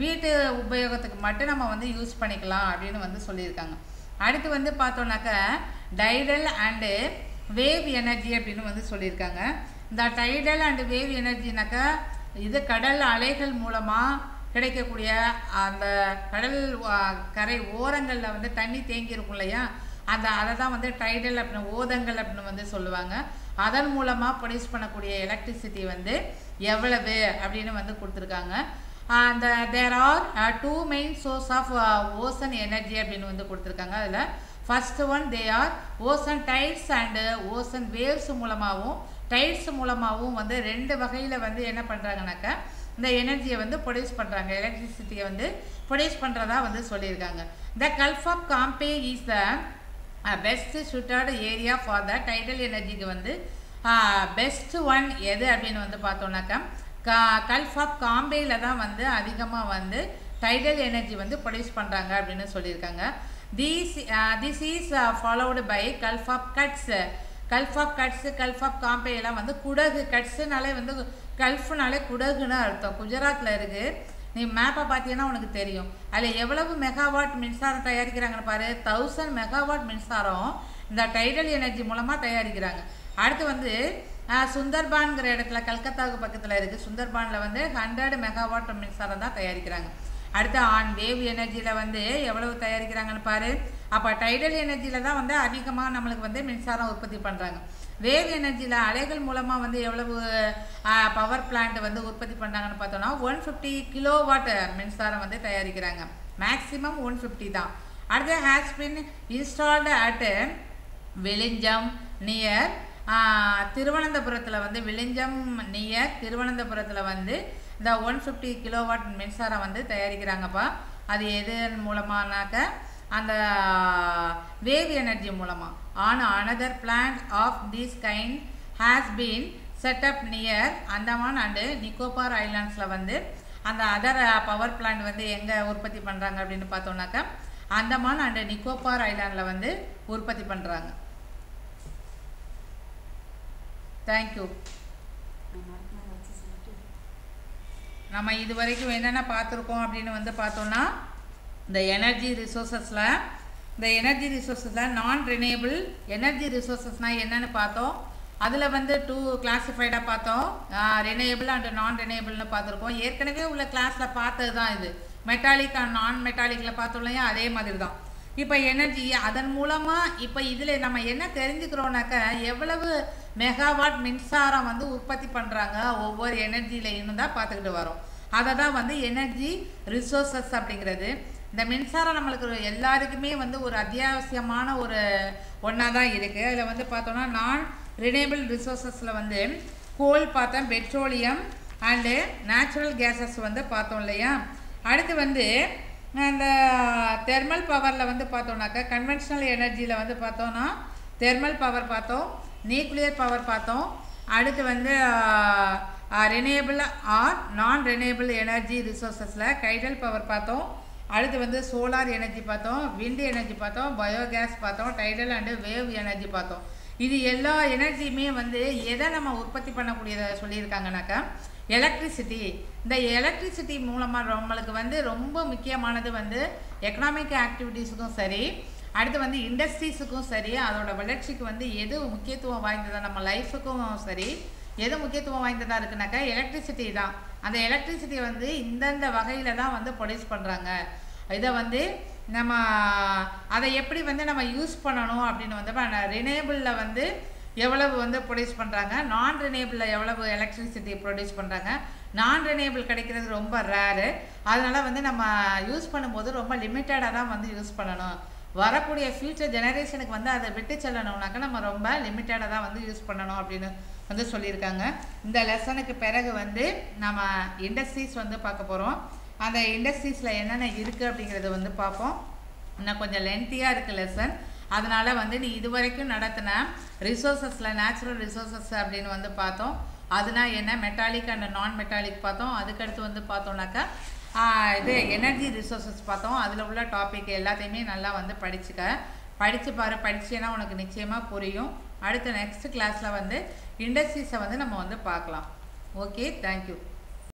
வீட்டு உபயோகத்துக்கு மட்டும் நம்ம வந்து யூஸ் பண்ணிக்கலாம் அப்படின்னு வந்து சொல்லியிருக்காங்க. அடுத்து வந்து பார்த்தோன்னாக்கா டைடல் அண்டு வேவ் எனர்ஜி அப்படின்னு வந்து சொல்லியிருக்காங்க. இந்த டைடல் அண்டு வேவ் எனர்ஜினாக்கா இது கடல் அலைகள் மூலமாக கிடைக்கக்கூடிய அந்த கடல் கரை ஓரங்களில் வந்து தண்ணி தேங்கி இருக்கும் இல்லையா, அதை தான் வந்து டைடல் அப்படின்னு ஓதங்கள் அப்படின்னு வந்து சொல்லுவாங்க. அதன் மூலமாக ப்ரொடியூஸ் பண்ணக்கூடிய எலக்ட்ரிசிட்டி வந்து எவ்வளவு அப்படின்னு வந்து கொடுத்துருக்காங்க. அந்த there are two main source of ocean energy அப்படின்னு வந்து கொடுத்துருக்காங்க. அதில் first one they are ocean tides and ocean waves மூலமாகவும் டைட்ஸ் மூலமாகவும் வந்து ரெண்டு வகையில் வந்து என்ன பண்ணுறாங்கனாக்கா இந்த எனர்ஜியை வந்து ப்ரொடியூஸ் பண்ணுறாங்க, எலக்ட்ரிசிட்டியை வந்து ப்ரொடியூஸ் பண்ணுறதா வந்து சொல்லியிருக்காங்க. The gulf of Cambay is the best suited area for the tidal எனர்ஜிக்கு வந்து பெஸ்ட் ஒன் எது அப்படின்னு வந்து பார்த்தோன்னாக்கா கல்ஃப் ஆஃப் காம்பேயில் தான் வந்து அதிகமாக வந்து டைடல் எனர்ஜி வந்து ப்ரொடியூஸ் பண்ணுறாங்க அப்படின்னு சொல்லியிருக்காங்க. This is followed by gulf of Kutch. Gulf of காம்பேயெல்லாம் வந்து குடகு, கட்ஸுனாலே வந்து கல்ஃப்னாலே குடகுன்னு அர்த்தம். குஜராத்தில் இருக்குது. நீ மேப்பை பார்த்தீங்கன்னா உனக்கு தெரியும். அதில் எவ்வளவு மெகாவாட் மின்சாரம் தயாரிக்கிறாங்கன்னு பாரு. 1000 மெகாவாட் மின்சாரம் இந்த டைடல் எனர்ஜி மூலமாக தயாரிக்கிறாங்க. அடுத்து வந்து சுந்தர்பான்கிற இடத்துல கல்கத்தாவுக்கு பக்கத்தில் இருக்குது. சுந்தர்பானில் வந்து 100 மெகாவாட் மின்சாரம் தான் தயாரிக்கிறாங்க. அடுத்து ஆன் வேவ் எனர்ஜியில் வந்து எவ்வளவு தயாரிக்கிறாங்கன்னு பாரு. அப்போ டைடல் எனர்ஜியில் தான் வந்து அதிகமாக நம்மளுக்கு வந்து மின்சாரம் உற்பத்தி பண்ணுறாங்க. வேவ் எனர்ஜியில் அலைகள் மூலமாக வந்து எவ்வளவு பவர் பிளான்ட் வந்து உற்பத்தி பண்ணுறாங்கன்னு பார்த்தோன்னா 150 கிலோவாட் மின்சாரம் வந்து தயாரிக்கிறாங்க. மேக்ஸிமம் 150 தான். அடுத்து has been installed at Vizhinjam near திருவனந்தபுரத்தில் வந்து விளிஞ்சம் நியர் திருவனந்தபுரத்தில் வந்து இந்த 150 கிலோவாட் மின்சாரம் வந்து தயாரிக்கிறாங்கப்பா. அது எதன் மூலமானாக்க அந்த வேவ் எனர்ஜி மூலமாக. An another plant of this kind has been set up near Andaman and Nicobar ஐலாண்ட்ஸில் வந்து அந்த அதர் பவர் பிளான்ட் வந்து எங்கே உற்பத்தி பண்ணுறாங்க அப்படின்னு பார்த்தோன்னாக்கா அந்தமான் அண்டு நிக்கோபார் ஐலாண்டில் வந்து உற்பத்தி பண்ணுறாங்க. தேங்க்யூ. நம்ம இது வரைக்கும் என்னென்ன பார்த்துருக்கோம் அப்படின்னு வந்து பார்த்தோன்னா இந்த எனர்ஜி ரிசோர்ஸஸில் நான் ரினியூவபிள் எனர்ஜி ரிசோர்ஸஸ்னால் என்னென்னு பார்த்தோம். அதில் வந்து 2 கிளாஸிஃபைடாக பார்த்தோம். ரினியூவபிள் அண்ட் நான் ரினியூவபிள்னு பார்த்துருக்கோம். ஏற்கனவே உள்ள கிளாஸில் பார்த்தது தான் இது. மெட்டாலிக் அண்ட் நான் மெட்டாலிக்கில் பார்த்தோம் இல்லையா, அதே மாதிரி தான். இப்போ எனர்ஜி அதன் மூலமாக இப்போ இதில் நம்ம என்ன தெரிஞ்சுக்கிறோன்னாக்கா எவ்வளவு மெகாவாட் மின்சாரம் வந்து உற்பத்தி பண்ணுறாங்க ஒவ்வொரு எனர்ஜியிலையும் தான் பார்த்துக்கிட்டு வரோம். அதை தான் வந்து எனர்ஜி ரிசோர்ஸஸ் அப்படிங்கிறது. இந்த மின்சாரம் நம்மளுக்கு எல்லாருக்குமே வந்து ஒரு அத்தியாவசியமான ஒரு ஒன்றா தான் இருக்குது. அதில் வந்து பார்த்தோன்னா நான் ரினியூவபிள் ரிசோர்ஸஸில் வந்து கோல் பார்த்தோம், பெட்ரோலியம் அண்டு நேச்சுரல் கேஸஸ் வந்து பார்த்தோம் இல்லையா. அடுத்து வந்து அந்த தெர்மல் பவரில் வந்து பார்த்தோன்னாக்கா கன்வென்ஷனல் எனர்ஜியில் வந்து பார்த்தோன்னா தெர்மல் பவர் பார்த்தோம், நியூக்ளியர் பவர் பார்த்தோம். அடுத்து வந்து renewable or non renewable energy ரிசோர்ஸஸில் கைடல் பவர் பார்த்தோம். அடுத்து வந்து சோலார் எனர்ஜி பார்த்தோம், விண்ட் எனர்ஜி பார்த்தோம், பயோகேஸ் பார்த்தோம், டைடல் அண்டு வேவ் எனர்ஜி பார்த்தோம். இது எல்லா எனர்ஜியுமே வந்து எதை நம்ம உற்பத்தி பண்ணக்கூடியதை சொல்லியிருக்காங்கனாக்கா எலக்ட்ரிசிட்டி. இந்த எலக்ட்ரிசிட்டி மூலமாக நம்மளுக்கு வந்து ரொம்ப முக்கியமானது வந்து எக்கனாமிக் ஆக்டிவிட்டீஸுக்கும் சரி, அடுத்து வந்து இண்டஸ்ட்ரீஸுக்கும் சரி, அதோட வளர்ச்சிக்கு வந்து எது முக்கியத்துவம் வாய்ந்ததாக நம்ம லைஃபுக்கும் சரி எது முக்கியத்துவம் வாய்ந்ததாக இருக்குனாக்கா எலக்ட்ரிசிட்டி தான். அந்த எலக்ட்ரிசிட்டி வந்து இந்தந்த வகையில் தான் வந்து ப்ரொடியூஸ் பண்ணுறாங்க. இதை வந்து நம்ம அதை எப்படி வந்து நம்ம யூஸ் பண்ணணும் அப்படின்னு வந்து ரினியூவபிளில் வந்து எவ்வளவு வந்து ப்ரொடியூஸ் பண்ணுறாங்க, நான் ரினியூவபிளில் எவ்வளவு எலக்ட்ரிசிட்டி ப்ரொடியூஸ் பண்ணுறாங்க. நான் ரினியூவபிள் கிடைக்கிறது ரொம்ப ரேரு. அதனால் வந்து நம்ம யூஸ் பண்ணும்போது ரொம்ப லிமிட்டடாக தான் வந்து யூஸ் பண்ணணும். வரக்கூடிய ஃப்யூச்சர் ஜெனரேஷனுக்கு வந்து அதை விட்டு செல்லணும்னாக்கா நம்ம ரொம்ப லிமிட்டடாக தான் வந்து யூஸ் பண்ணணும் அப்படின்னு வந்து சொல்லியிருக்காங்க. இந்த லெசனுக்கு பிறகு வந்து நம்ம இண்டஸ்ட்ரீஸ் வந்து பார்க்க போகிறோம். அந்த இண்டஸ்ட்ரீஸில் என்னென்ன இருக்குது அப்படிங்கிறத வந்து பார்ப்போம். இன்னும் கொஞ்சம் லென்த்தியாக இருக்குது லெசன். அதனால் வந்து நீ இது வரைக்கும் நடத்தின ரிசோர்ஸஸில் நேச்சுரல் ரிசோர்ஸஸ் அப்படின்னு வந்து பார்த்தோம். அதுனா என்ன, மெட்டாலிக் அண்ட் நான் மெட்டாலிக் பார்த்தோம். அதுக்கடுத்து வந்து பார்த்தோம்னாக்கா இது எனர்ஜி ரிசோர்ஸஸ் பார்த்தோம். அதில் உள்ள டாபிக் எல்லாத்தையுமே நல்லா வந்து படித்து பாரு. படிச்சேன்னா உனக்கு நிச்சயமாக புரியும். அடுத்த நெக்ஸ்ட் கிளாஸில் வந்து இண்டஸ்ட்ரீஸை வந்து நம்ம வந்து பார்க்கலாம். Okay, thank you.